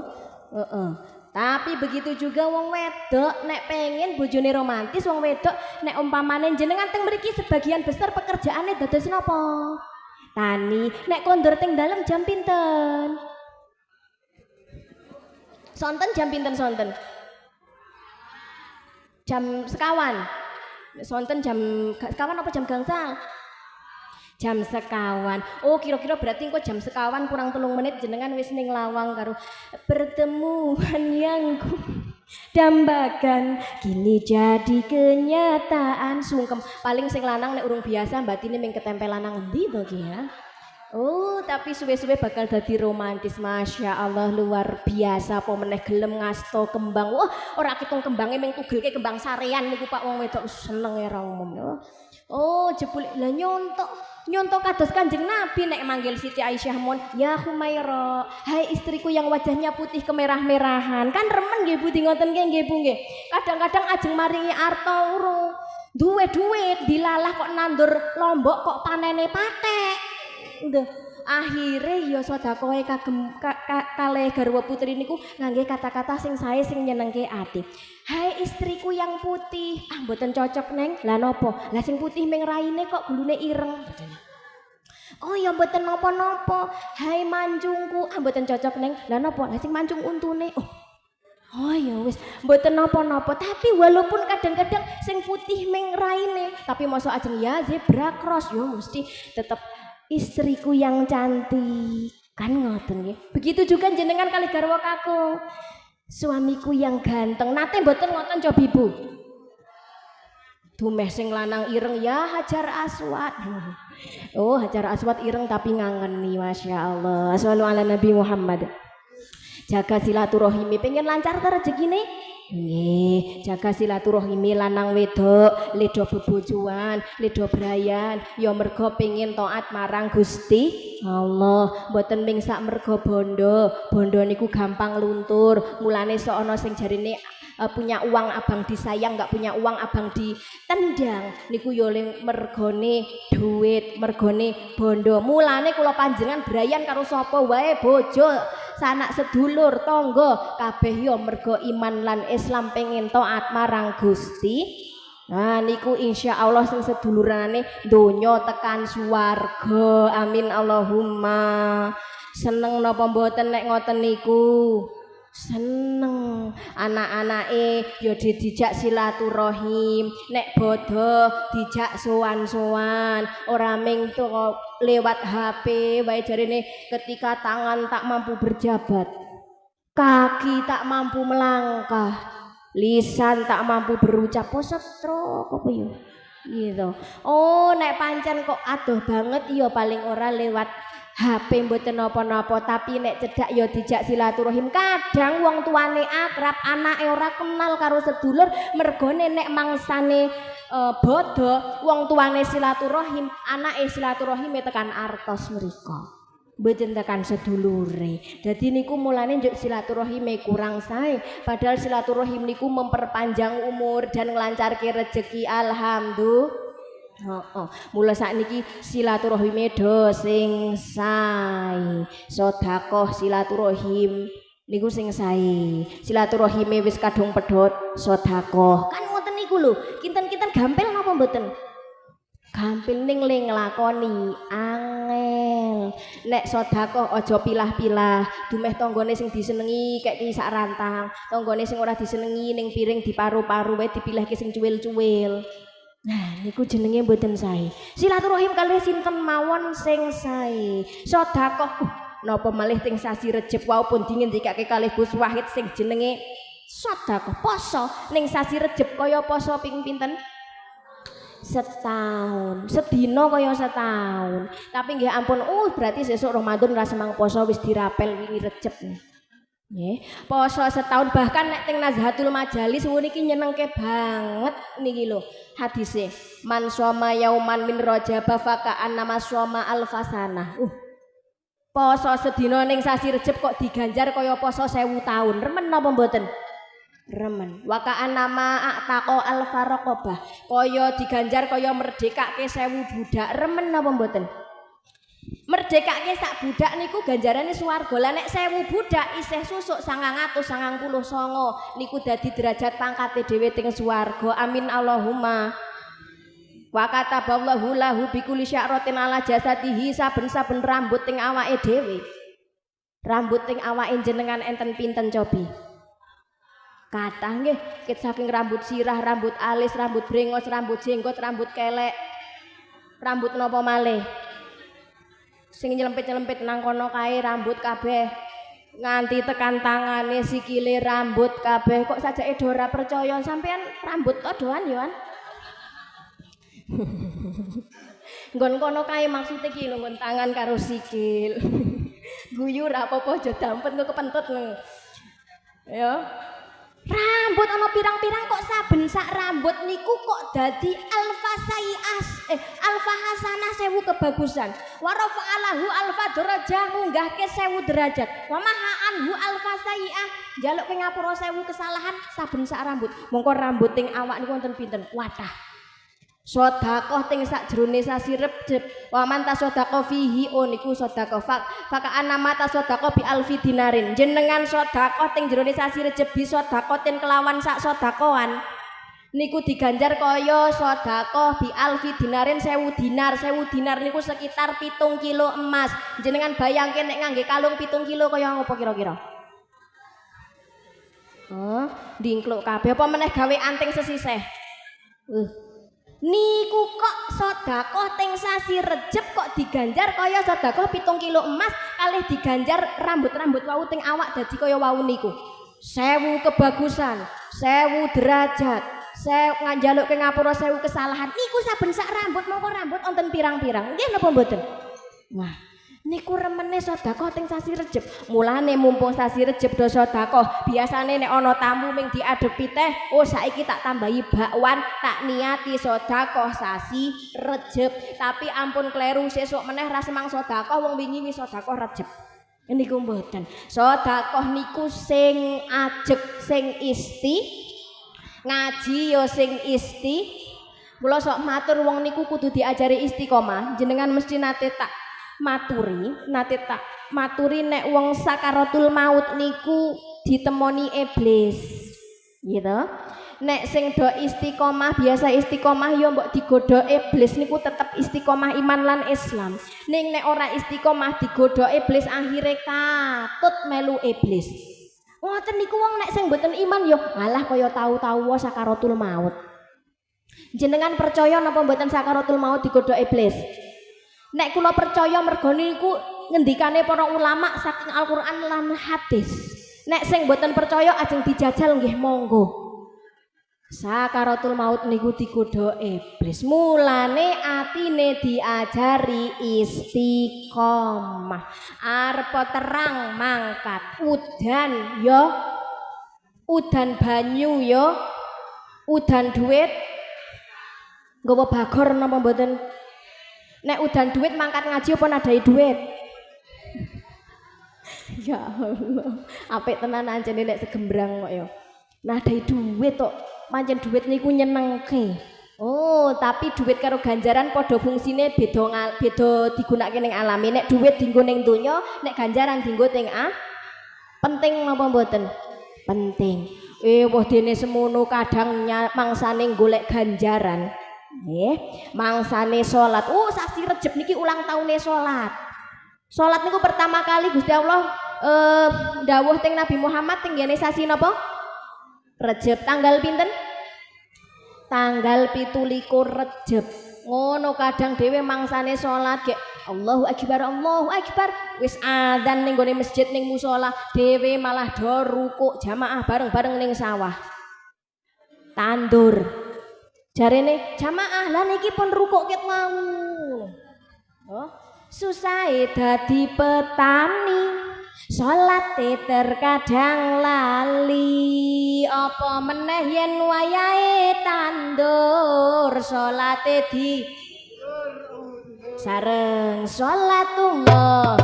heeh. Tapi begitu juga wong wedok nek pengen bojone romantis, wong wedok nek umpamane jenengan teng mriki sebagian besar pekerjaane dados napa? Tani. Nek kondur teng dalem jam pinten? Sonten jam pinten sonten? Jam sekawan. Sonten jam sekawan apa jam gangsal? Jam sekawan. Oh, kira-kira berarti kok jam sekawan kurang 3 menit jenengan wis ning lawang karo pertemuan yang ku dambakan kini jadi kenyataan. Sungkem paling sing lanang nek urung biasa batine ming ketempelan nang endi to ki ya. Oh, tapi suwe-suwe bakal dadi romantis. Masya Allah, luar biasa. Apa meneh gelem ngasto kembang. Wah, ora kitung kembange ming tugelke kembang sarean niku Pak wong wedok seneng ya ra umum. Oh, jebul lah nyontok kados Kanjeng Nabi nek manggil Siti Aisyah mon, ya Humaira, hai istriku yang wajahnya putih kemerah-merahan. Kan remen nggih Bu ngoten nggih Bu nggih. Kadang-kadang ajeng maringi arta urung duwe duit dilalah kok nandur lombok kok panene patek. Akhire ya sedekahe kagem kalih garwa putri niku ngangge kata-kata sing sae sing nyenengke ati. Hai istriku yang putih, mboten cocok neng. Lah napa? Lah sing putih ming raine kok gulune ireng. Oh ya mboten napa-napa. Hai manjungku, mboten cocok neng. Lah napa? Lah sing mancung untune. Oh ya wis mboten napa-napa. Tapi walaupun kadang-kadang sing putih ming raine, tapi mosok ajeng ya zebra cross yo mesti tetep istriku yang cantik. Kan ngoten nggih. Begitu juga jenengan kali garwa kakung. Suamiku yang ganteng. Nate mboten ngoten coba Ibu. Dumeh sing lanang ireng ya Hajar Aswad. Oh, Hajar Aswad ireng tapi ngangeni. Masya Allah. Sholli ala Nabi Muhammad. Jaga silaturahimi pengen lancar ta rezekine? Nggih, jaga silaturahimi lanang wedok, ledo bebojoan, ledo brayan, ya mergo pengin taat marang Gusti Allah. Mboten ming sak mergo bondo. Bondo niku gampang luntur. Mulane sok ana sing jarine punya uang abang disayang, nggak punya uang abang ditendang. Niku yo mergone duit, mergone bondo. Mulane kula panjenengan brayan karo sapa wae bojo, sanak sedulur, tangga kabeh yo mergo iman lan Islam pengen taat marang Gusti. Nah niku insya Allah sing sedulurane donya tekan swarga. Amin Allahumma. Seneng napa mboten nek ngoten niku? Seneng. Anak-anake ya dijak silaturahim, nek bodoh dijak sowan-sowan, ora ming lewat HP wae jarene. Ketika tangan tak mampu berjabat, kaki tak mampu melangkah, lisan tak mampu berucap, stroke apa ya gitu. Oh nek pancen kok adoh banget ya paling ora lewat HP mboten napa-napa tapi nek cedhak ya dijak silaturahim. Kadang wong tuane akrab, anake ora kenal karo sedulur, mergone nek mangsane bodho wong tuane silaturahim, anake silaturahime tekan artos mriko. Mboten tekan sedulure. Dadi niku mulane njuk silaturahime kurang sae. Padahal silaturahim niku memperpanjang umur dan nglancarke rezeki. Alhamdulillah. Mula sakniki silaturahime do sing sae. Sedekah silaturahim niku sing sae. Silaturahime wis kadung pedhot sedekah. Kan ngoten niku lho. Kinten-kinten gampil napa mboten? Gampil ning ling nglakoni angel. Nek sedekah aja pilah-pilah. Dumeh tanggane sing disenengi kek ki sak rantang. Tanggane sing ora disenengi ning piring diparu-paru wae dipilihke sing cuwil-cuwil. Nah, niku jenenge mboten sae. Silaturahim kalih sinten mawon sing sae. Sedekah napa malih teng sasi Recep wau pun dingendikake kalih Gus Wahid sing jenenge sedekah poso ning sasi Recep kaya poso ping pinten? Setahun. Sedina kaya setahun. Tapi nggih ampun, berarti sesuk Ramadan ra semang poso wis dirapel wingi Recep. Nggih, poso setahun bahkan nek teng Nazhatul Majalis niki nyenengke banget niki lho hadise. Man shoma yauman min Rajab fa ka'annama shoma alfasana. Poso sedina ning sasi Recep kok diganjar kaya poso 1000 tahun. Remen napa mboten? Remen. Wa ka'annama a'taqa alfaraqabah. Kaya diganjar kaya merdekake 1000 budak. Remen napa mboten? Merdekake sak budak niku ganjarane swarga. Lah nek 1000 budak isih susuk 999 niku dadi derajat pangkate dhewe teng swarga. Amin Allahumma. Wa kataballahu lahu bikulli sya'ratin ala jasadihi, saben-saben rambut teng awake dhewe. Rambut teng awake jenengan enten pinten cobi? Kathah nggih, ket saking rambut sirah, rambut alis, rambut brengos, rambut jenggot, rambut kelek. Rambut napa malih? Sing nyelempit-nyelempit nang kono kae rambut kabeh nganti tekan tangane sikile rambut kabeh. Kok sajake do ora percaya sampean rambut to doan yo an. Nggon kono kae maksude iki lho nggon tangan karo sikil. Guyu ra apa-apa aja dampet kok kepentut lho. Ya. Rambut ana pirang-pirang kok saben sak rambut niku kok dadi alfa hasanah 1000 kebagusan. Wa rafa'alahu alfa darajah munggahke 1000 derajat. Wa mahaanhu alfa sayi'ah njaluk ke ngapura 1000 kesalahan saben sak rambut. Mongko rambut ing awak niku wonten pinten? Wadah. Sedekah teng sakjroning sasi Recep. Wa man tasaddaqa fihi niku sedekah faka'anna mata sedekah bi alfi dinarin. Jenengan sedekah teng jroning sasi Recep bi sedekah ten kelawan sak sedekahan niku diganjar kaya sedekah bi alfi dinarin 1000 dinar. 1000 dinar niku sekitar 7 kilo emas. Jenengan bayangke nek ngangge kalung 7 kilo kaya ngopo kira-kira? Dingkluk kabeh apa meneh gawe anting sesisih. Niku kok sedekah teng sasi Recep kok diganjar kaya sedekah 7 kilo emas kalih diganjar rambut-rambut wau teng awak dadi kaya wau niku 1000 kebagusan, 1000 derajat, nganjaluk ke ngapura 1000 kesalahan. Niku saben sak rambut mongko rambut wonten pirang-pirang. Nggih napa mboten? Wah, niku remene sedekah teng sasi Recep. Mulane mumpung sasi Recep do sedekah, biasane nek ana tamu ming diadepi teh, saiki tak tambahi bakwan, tak niati sedekah sasi Recep. Tapi ampun kleru sesuk meneh ra semang sedekah wong wingi wis sedekah Recep. Niku mboten. Sedekah niku sing ajeg, sing isti. Ngaji yo sing isti. Mula sok matur wong niku kudu diajari istiqomah. Jenengan mesti nate tak maturi nek wong sakaratul maut niku ditemoni iblis gitu. Nek sing do istiqomah biasa istiqomah yo mbok digodhok iblis niku tetep istiqomah iman lan Islam. Ning nek ora istiqomah digodhok iblis akhire katut melu iblis. Ngoten niku wong nek sing mboten iman yo alah kaya tahu-tahu sakaratul maut. Jenengan percaya napa mboten sakaratul maut digodhok iblis? Nek kula percaya mergo niku ngendikane para ulama saking Al-Qur'an lan hadis. Nek sing mboten percaya ajeng dijajal nggih monggo. Sakaratul maut niku digodha iblis. Mulane atine diajari istiqomah. Arep terang mangkat, udan ya udan banyu ya udan duit nggawa bagor napa mboten? Nek udan duit mangkat ngaji apa nadai duit? Ya Allah, apik tenan anjene nek segembrang kok ya. Nadai duit kok. Pancen duit niku nyenengke. Oh, tapi duit karo ganjaran padha fungsine beda digunakake ning alami. Nek duit dienggo ning donya, nek ganjaran dienggo ning penting napa mboten? Penting. Wah dene semono kadang mangsane golek ganjaran. Nggih, mangsane salat. Oh, sasi Rejeb niki ulang tahune salat. Salat niku pertama kali Gusti Allah dawuh teng Nabi Muhammad teng ngene sasi napa? Rejeb tanggal pinten? Tanggal 17 Rejeb. Ngono kadang dhewe mangsane salat gek Allahu Akbar wis adzan ning gone masjid ning musala dhewe malah do rukuk jamaah bareng-bareng ning sawah. Tandur. Jarene jamaah lah niki pun rukuk ket mau. Oh, susahe dadi petani. Salate terkadang lali apa meneh yen wayahe tandur salate di sareng salatullah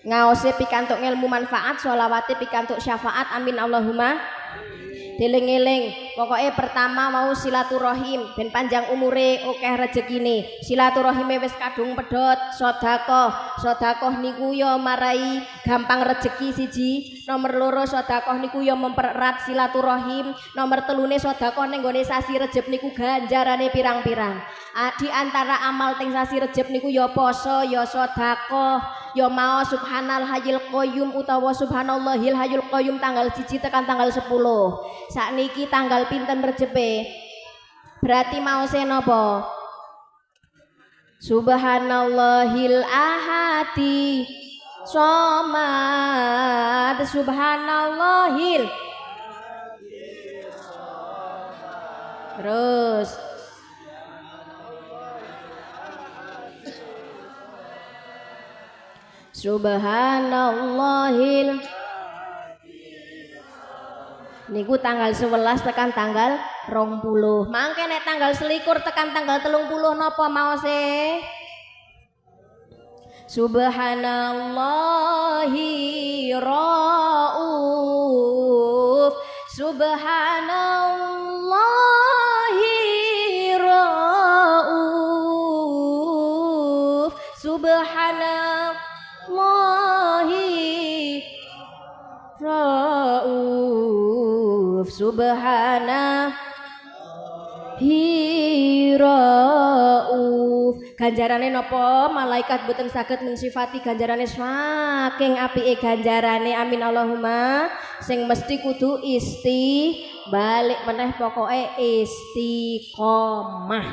ngaose pikantuk ilmu manfaat, sholawate pikantuk syafaat, amin Allahumma. Deling-eling pokoknya pertama mau silaturahim ben panjang umure akeh rezekine. Silaturahime wis kadung pedhot, sedekah niku ya marai gampang rezeki siji. Nomor loro sedekah niku ya mempererat silaturahim. Nomor telune sedekah ning gone sasi Rejeb niku ganjarane pirang-pirang. Di antara amal teng sasi Rejeb niku ya poso, ya sedekah, ya mau subhanal hayyul qayyum utawa subhanallahil hayyul qayyum tanggal 1 tekan tanggal 10. Sakniki tanggal pinten Rejepe? Berarti mau napa? Subhanallahil ahadi somad subhanallahil. Terus subhanallahil niku tanggal 11 tekan tanggal 20. Mangke nek tanggal 21 tekan tanggal 30 napa maose? Subhanallahi rauf, subhanallahi rauf, subhanallahi rauf, subhanallahi rauf. Ganjarane napa? Malaikat boten saged mensifati ganjarane saking apike ganjarane. Amin Allahumma. Sing mesti kudu balik meneh pokoke istiqomah.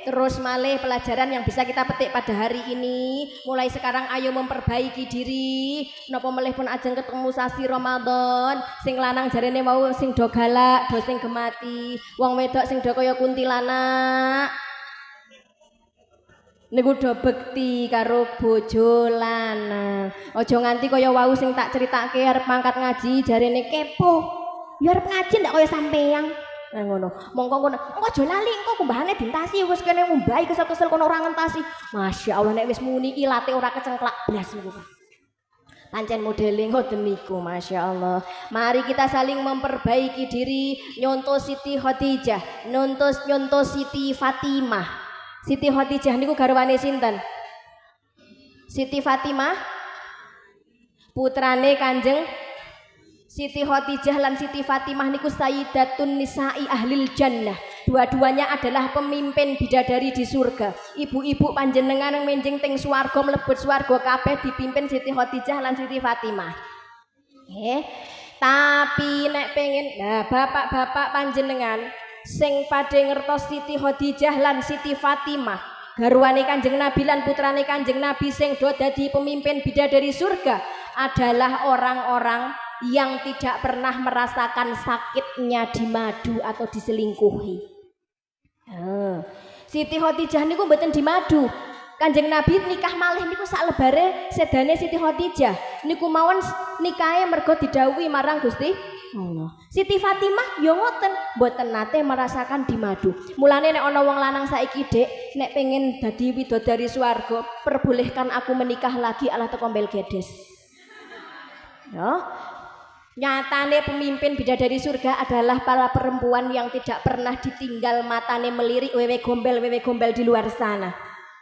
Terus malih pelajaran yang bisa kita petik pada hari ini. Mulai sekarang ayo memperbaiki diri. Napa melih pun ajeng ketemu sasi Ramadan. Sing lanang jarene mau sing do galak, do sing gemati. Wong wedok sing do kaya kuntilanak. Niku do bekti karo bojo lanang. Aja nganti kaya wau sing tak critake arep mangkat ngaji jarene kepo. Ya arep ngaji ndak kaya sampeyan. Nah ngono. Mongko ngono. Engko aja lali engko kumbahane dintasi wis kene ngumbahi kesel-kesel kono ora ngentasi. Masyaallah nek wis muni iki late ora kecengklak blas niku. Pancen modele ngoten niku, masyaallah. Mari kita saling memperbaiki diri, nyontoh Siti Khadijah, nyontoh Siti Fatimah. Siti Khadijah niku garwane sinten? Siti Fatimah putrane Kanjeng Siti Khadijah lan Siti Fatimah niku sayyidatun nisa'i ahlil jannah. Dua-duanya adalah pemimpin bidadari di surga. Ibu-ibu panjenengan yang menjing teng swarga mlebet swarga kabeh dipimpin Siti Khadijah lan Siti Fatimah. Tapi nek pengen bapak-bapak panjenengan sing padhe ngertos Siti Khadijah lan Siti Fatimah garwane Kanjeng Nabi lan putrane Kanjeng Nabi sing do dadi pemimpin bidadari surga adalah orang-orang yang tidak pernah merasakan sakitnya dimadu atau diselingkuhi. Siti Khadijah niku mboten dimadu. Kanjeng Nabi nikah malih niku sak lebare sedane Siti Khadijah niku mawon nikahe mergo didhawuhi marang Gusti Allah. Siti Fatimah yo ngoten, mboten nate merasakan dimadu. Mulane nek ana wong lanang saiki Dek, nek pengen dadi widodari swarga, perbolehkan aku menikah lagi ala teko mbel gedes. Ya. Nyatane pemimpin bidadari surga adalah para perempuan yang tidak pernah ditinggal matane melirik wewe gombel di luar sana.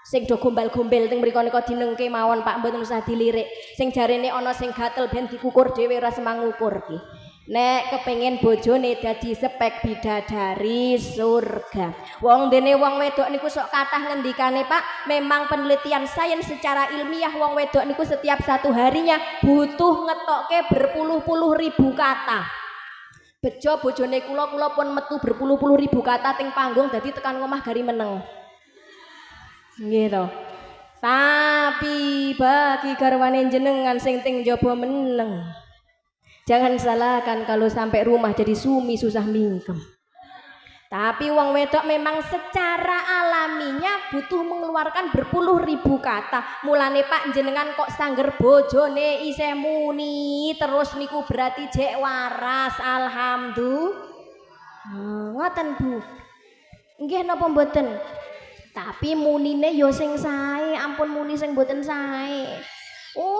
Sing do gombal-gombel teng mriko nika dinengke mawon Pak mboten usah dilirik. Sing jarene ana sing gatel ben dikukur dhewe ora semang ngukur ki. Nek kepengin bojone dadi spek bidadari surga. Wong dene wong wedok niku sok kathah ngendikane Pak, memang penelitian sains secara ilmiah wong wedok niku setiap satu harinya butuh ngetokke berpuluh-puluh ribu kata. Bejo bojone kula pun metu berpuluh-puluh ribu kata teng panggung dadi tekan omah gari meneng. Gitu. Tapi bagi garwane jenengan sing teng jaba meneng, jangan salahkan kalau sampai rumah jadi sumi susah mingkem. Tapi wong wedok memang secara alaminya butuh mengeluarkan berpuluh ribu kata. Mulane Pak jenengan kok sangger bojone isih muni terus niku berarti jek waras. Alhamdulillah. Ngoten Bu. Nggih napa mboten? Tapi munine yo sing sae, ampun muni sing mboten sae.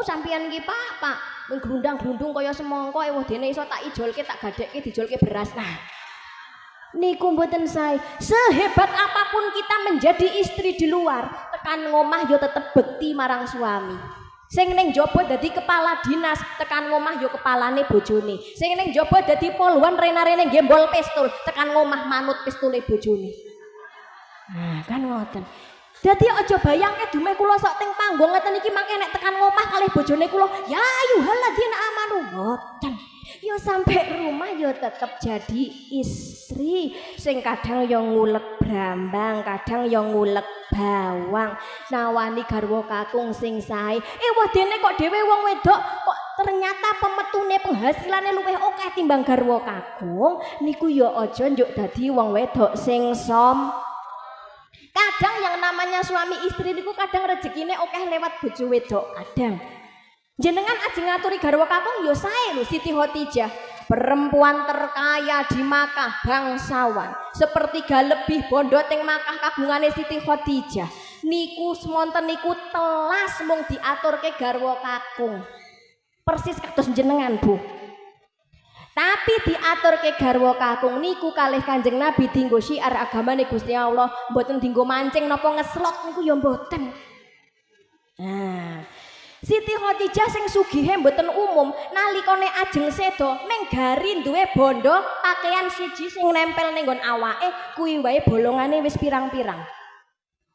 Sampeyan iki Pak mengglundang-glundung kaya semangka wedene iso tak ijolke tak gadekke dijolke beras. Nah, niku mboten sae. Sehebat apapun kita menjadi istri di luar, tekan ngomah yo tetep bekti marang suami. Sing ning jaba dadi kepala dinas, tekan ngomah yo kepalane bojone. Sing ning jaba dadi poluan rena-rene gembol pistol, tekan ngomah manut pistole bojone. Nah, kan ngoten. Dadi aja bayangke dume kula sok teng panggung ngeten iki mangke nek tekan ngomah kalih bojone kula, ya ayyuhalladzina amanu ngoten. Yo sampai rumah yo tetep jadi istri sing kadang yo ngulek brambang, kadang yo ngulek bawang, nawani garwa kakung sing sae. Wadene kok dhewe wong wedok kok ternyata pemetune penghasilane luwih akeh timbang garwa kakung. Niku yo aja njuk dadi wong wedok sing kadang yang namanya suami istri niku kadang rezekine akeh lewat bojo wedok kadang. Jenengan ajeng ngaturi garwa kakung yo sae lho Siti Khadijah. perempuan terkaya di Makkah bangsawan, sepertiga lebih bondo teng Makkah kagungane Siti Khadijah. Niku semonten niku telas mung diaturke garwa kakung. Persis kados jenengan, Bu. Tapi diaturke garwa kakung niku kalih Kanjeng Nabi dinggo syiar agamane Gusti Allah, mboten dinggo mancing napa ngeslot niku ya mboten. Nah, Siti Khadijah sing sugihe mboten umum, nalikane ajeng sedo meng gari duwe bondo pakaian siji sing nempel ning nggon awake kuwi wae bolongane wis pirang-pirang.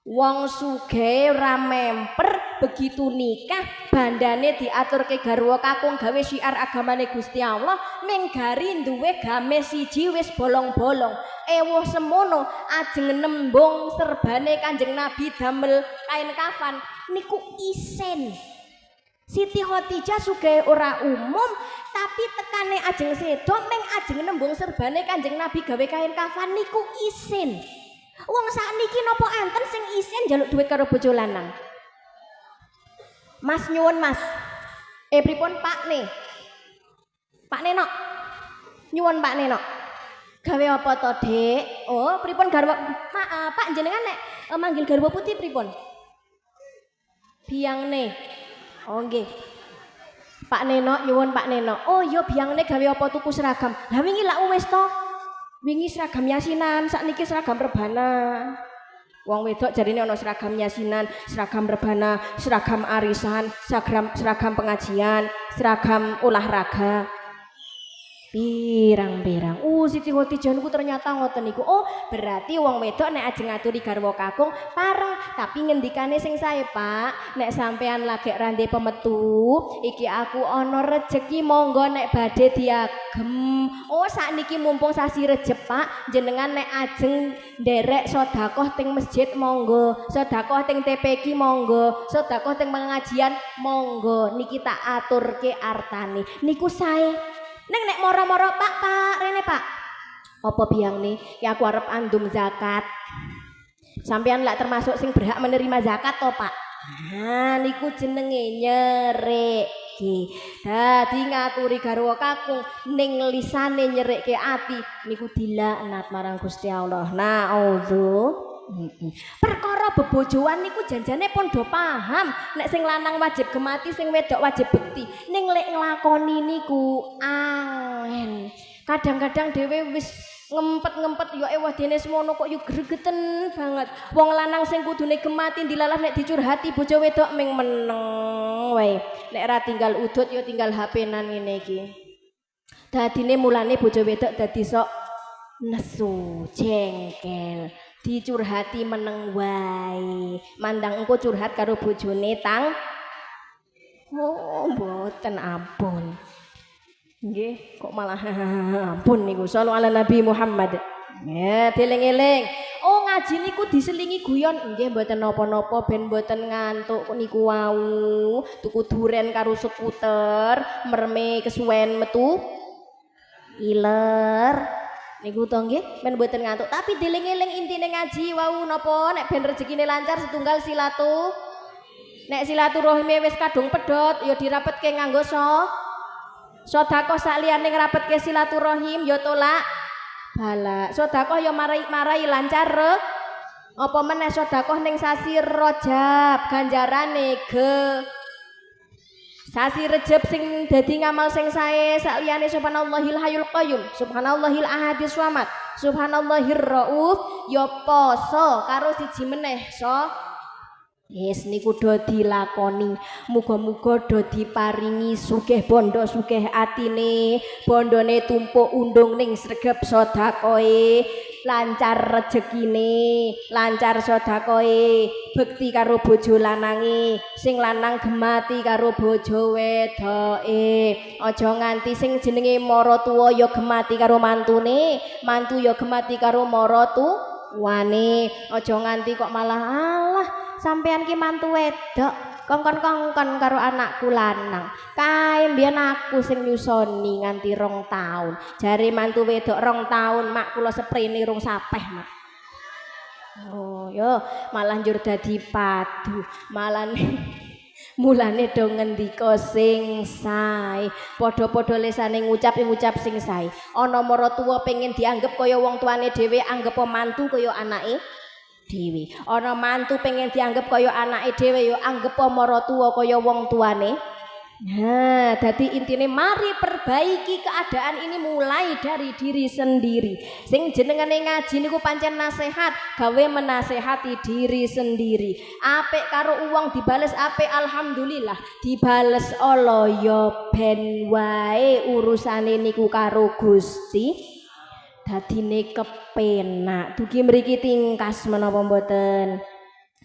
Wong sugih ora memper, begitu nikah bandane diaturke garwa kakung gawe syiar agamane Gusti Allah, ming gari duwe gamis siji wis bolong-bolong. Ewoh semono ajeng nembung serbane Kanjeng Nabi damel kain kafan niku isen. Siti Khadijah sugih ora umum, tapi tekane ajeng sedo ming ajeng nembung serbane Kanjeng Nabi gawe kain kafan niku isen. Wong sakniki napa enten sing isin njaluk duit karo bojo lanang? Mas nyuwun Mas. Pripun Pak Ne? Pak Nenok. Nyuwun Pak Nenok. Gawe apa to, Dek? Oh, pripun garwa Pak jenengan nek manggil garwa putih pripun? Biangne. Oh nggih. Pak Nenok nyuwun Pak Nenok. Oh iya biangne gawe apa tuku seragam? Lah wingi lak wis to. Wingi seragam yasinan, sakniki seragam rebana. Wong wedok jarine ana seragam yasinan, seragam rebana, seragam arisan, seragam pengajian, seragam olahraga. Pirang-pirang. Siti Khadijah niku ternyata ngoten niku. Oh, berarti wong wedok nek ajeng ngaturi garwa kakung pareng, tapi ngendikane sing sae, Pak. Nek sampean lagi rande pemetu, iki aku ana rejeki monggo nek badhe diagem. Oh, sakniki mumpung sasi Rejeb, Pak. Jenengan nek ajeng nderek sedekah teng masjid monggo, sedekah teng TPQ monggo, sedekah teng pengajian monggo. Niki tak aturke artane. Niku sae. Nek moro-moro Pak rene Pak. Apa biang nih? Ya aku arep andum zakat. Sampean lak termasuk sing berhak menerima zakat to Pak? Nah niku jenenge nyereki. Dadi ngaturi garwa kakung ning lisane nyerekke ati niku dilaknat marang Gusti Allah. Nauzu. Perkara bebojoan niku janjane pun do paham nek sing lanang wajib gemati sing wedok wajib bekti ning lek nglakoni niku angel. Kadang-kadang dhewe wis ngempet-ngempet yo ewah dene semono kok yo gregeten banget. Wong lanang sing kudune gemati dilalah nek dicurhati bojo wedok ming meneng wae. Nek ora tinggal udut yo tinggal HP-nan ngene iki. Dadine mulane bojo wedok dadi sok nesu, jengkel. Dicurhati meneng wae. Mandang engko curhat karo bojone tang. Oh, mboten ampun. Nggih, kok malah ampun niku. Shallallahu ala Nabi Muhammad. Ya, dieling-eling. Oh, ngaji niku diselingi guyon. Nggih, mboten napa-napa ben mboten ngantuk niku wau. Tuku duren karo skuter, merme kesuwen metu. Iler. Niku to nggih ben mboten ngantuk tapi dieling-eling intine ngaji wau napa nek ben rezekine lancar setunggal silatu nek silaturahime wis kadung pedhot ya dirapetke nganggo sedekah saliyane ngrapetke silaturahim ya tolak bala sedekah ya marai lancar apa meneh sedekah ning sasi Rajab ganjarane Sasi Rejab sing dadi ngamal sing sae sakliyane subhanallahil hayyul qayyum, subhanallahil ahadis swamat, subhanallahir rauf ya poso karo siji meneh yes niku do dilakoni. Muga-muga do diparingi sugih bondo sugih atine, bondone tumpuk undung ning sregep sedekahe, lancar rejekine, lancar sedekahe, bekti karo bojo lanange, sing lanang gemati karo bojo wedoke. Aja nganti sing jenenge mara tuwa ya gemati karo mantune, mantu ya gemati karo mara tuwane. Aja nganti kok malah alah sampean ki mantu wedok kongkon-kongkon karo anakku lanang. Kae mbiyen aku sing nyusoni nganti 2 taun. Jare mantu wedok 2 taun, mak kula sprene rung sapeh, Mak. Oh, yo malah njur dadi padu. Malah Mulane do ngendika sing sae, padha-padha lesane ngucap sing sae. Ana maratuwa pengen dianggep kaya wong tuane dhewe, anggap mantu kaya anake dhewe. Ana mantu pengen dianggep kaya anake dhewe, yo anggap maratuwa kaya wong tuane. Nah, jadi intine mari perbaiki keadaan ini mulai dari diri sendiri. Sing jenengane ngaji niku pancen nasihat, gawe menasehati diri sendiri. Apik karo uang dibales apik, alhamdulillah. Dibales Allah ya ben wae urusane niku karo Gusti. Dadine kepenak. Dugi mriki tingkas menapa mboten?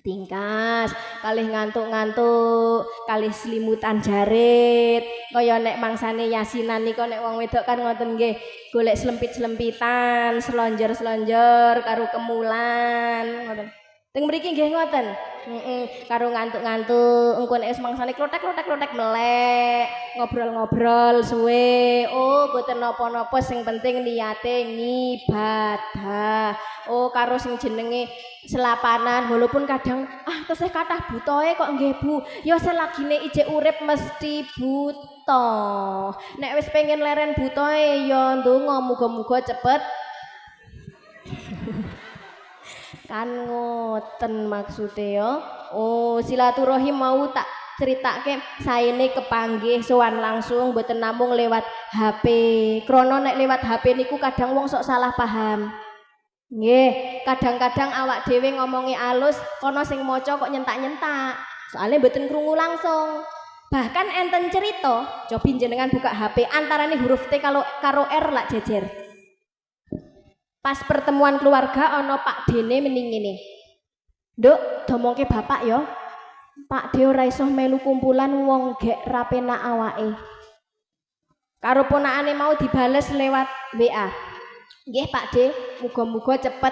Tingkas, kalih ngantuk-ngantuk, kalih selimutan jarit, kaya nek mangsane yasinan nika nek wong wedok kan ngoten nggih, golek selempit-selempitan, selonjor-selonjor karo kemulan, ngoten. Teng mriki nggih ngoten. Karo ngantuk-ngantuk, engko nek wis mangsane klothek-klothek melek, ngobrol-ngobrol suwe. Oh, boten napa-napa sing penting niate ngibadah. Oh, karo sing jenenge selapanan walaupun kadang tesih kathah butoe kok nggih Bu. Ya selagine ijek urip mesti buta. Nek wis pengen leren butoe ya ndonga muga-muga cepet. Kan ngoten maksude ya. Oh, silaturahim mau tak ceritake saene kepanggih sowan langsung mboten namung lewat HP. Krana nek lewat HP niku kadang wong sok salah paham. Nggih, kadang-kadang awak dhewe ngomongi alus, kono sing maca kok nyentak-nyentak. Soalnya mboten krungu langsung. Bahkan enten cerita, coba jenengan buka HP, antarane huruf T karo R lak jejer. Pas pertemuan keluarga ana Pak Dene mending ngene. Nduk, domongke bapak ya. Pak De ora iso melu kumpulan wong gek rapenak awake. Karo ponakane mau dibales lewat WA. Nggih Pak De, muga-muga cepet.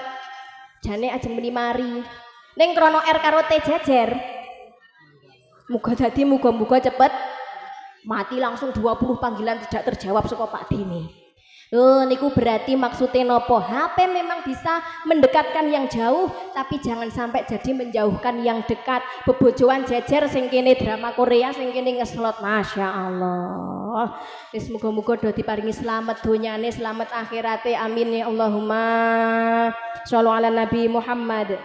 Jane ajeng meni mari. Ning krana R karo T jejer. Muga-muga cepet. Mati langsung 20 panggilan tidak terjawab saka Pak Dene. Niku berarti maksudnya nopo, HP memang bisa mendekatkan yang jauh, tapi jangan sampai jadi menjauhkan yang dekat. Bebojoan jejer sing kene drama Korea, sing kene ngeslot, masya Allah. Semoga-moga do diparingi selamat donyane, selamat akhirate, amin ya Allahumma. Shallallahu ala Nabi Muhammad.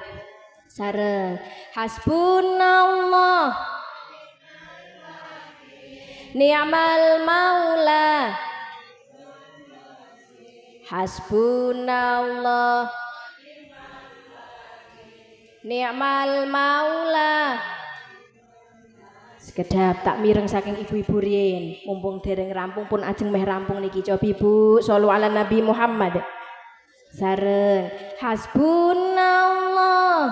Sareng hasbunallah ni'mal maula. Hasbunallah ni'mal maula. Sekedap tak mireng saking ibu-ibu riyen, mumpung dereng rampung pun ajeng meh rampung niki. Coba Ibu shollu ala Nabi Muhammad. Sareng hasbunallah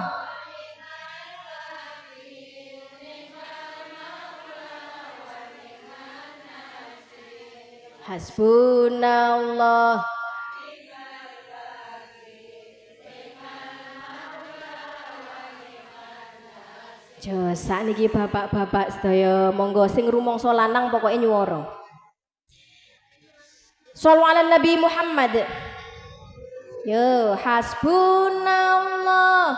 hasbunallah jos. Sakniki bapak-bapak sedaya monggo sing rumangsa lanang pokoke nyuwara. Shallu ala Nabi Muhammad. Yo hasbunallah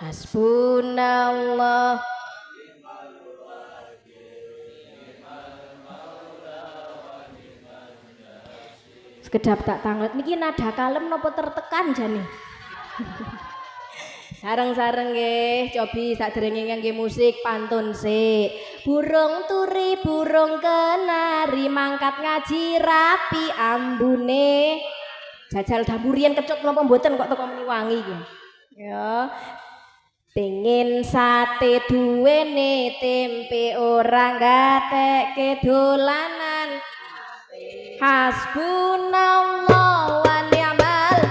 hasbunallah sekedap tak tanget niki nada kalem napa tertekan jane. Sareng-sareng nggih, cobi sadurunge ngangge musik pantun sik. Burung turi burung kenari mangkat ngaji rapi ambune. Jajal damburian kecut napa mboten kok teko meni wangi iki. Ya. Pengen sate duwene tempe ora gatekke dolanan. Hasbunallah wa ni'mal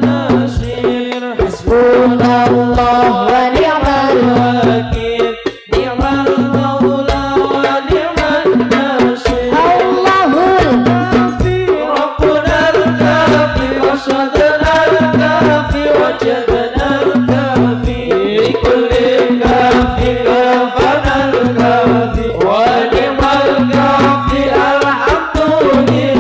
nasir. Hasbunallah wa ni'mal wakil. Ni'mal maula wa ni'mal nasir. Allahul kafi rabbunal kafi wa sadnal kafi wa jadnal kafi kulli kafi kafanal kafi. Wa ni'mal kafi alhamdulillah.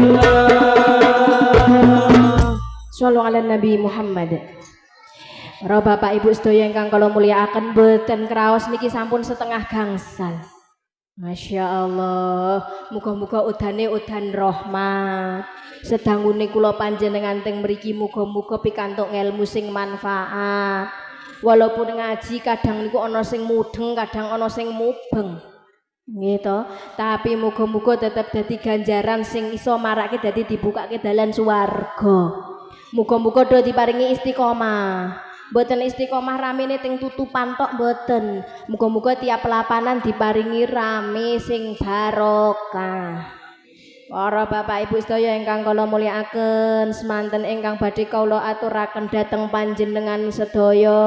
Para Bapak Ibu sedaya ingkang kula mulyakaken boten kraos niki sampun setengah gangsal. Masya Allah, muga-muga udane udan rahmat. Sedangune kula panjenengan teng mriki muga-muga pikantuk ngelmu sing manfaat. Walaupun ngaji kadang niku ana sing mudeng, kadang ana sing mubeng. Gitu. Tapi muga-muga tetep dadi ganjaran sing iso marake dadi dibukake dalan swarga. Muga-muga do diparingi istiqomah. Mboten istiqomah ramene teng tutupan tok mboten. Muga-muga tiap lapanan diparingi rame sing barokah. Para Bapak Ibu sedaya ingkang kula mulyakaken, semanten ingkang badhe kula aturaken dhateng panjenengan sedaya.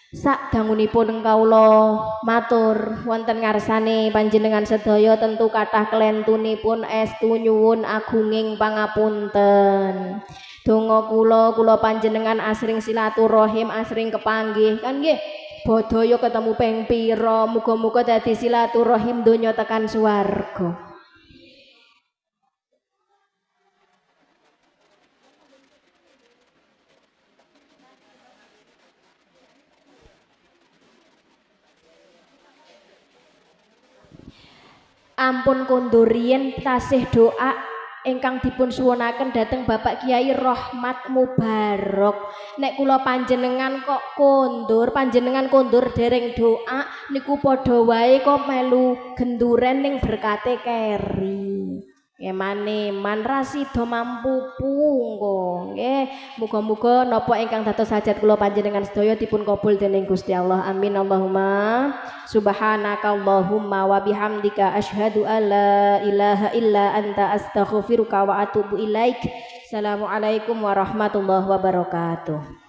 Sak dangunipun kawula matur wonten ngarsane panjenengan sedaya tentu kathah kelentunipun estu nyuwun agunging pangapunten. Donga kula panjenengan asring silaturahim, asring kepanggih kan nggih. Bodhoyo ketemu ping pira, muga-muga dadi silaturahim donya tekan swarga. Ampun kondur riyen tasih doa ingkang dipun suwunaken dhateng Bapak Kiai Rahmat Mubarok. Nek kula panjenengan kok kondur, panjenengan kondur dereng doa niku padha wae kok melu genduren ning berkate keri. Emane man rasida mampu pungko nggih. Muga-muga napa ingkang dados hajat kula panjenengan sedaya dipun kabul dening Gusti Allah. Amin Allahumma. Subhanakallahumma wa bihamdika asyhadu alla ilaha illa anta astaghfiruka wa atubu ilaik. Assalamualaikum warahmatullahi wabarakatuh.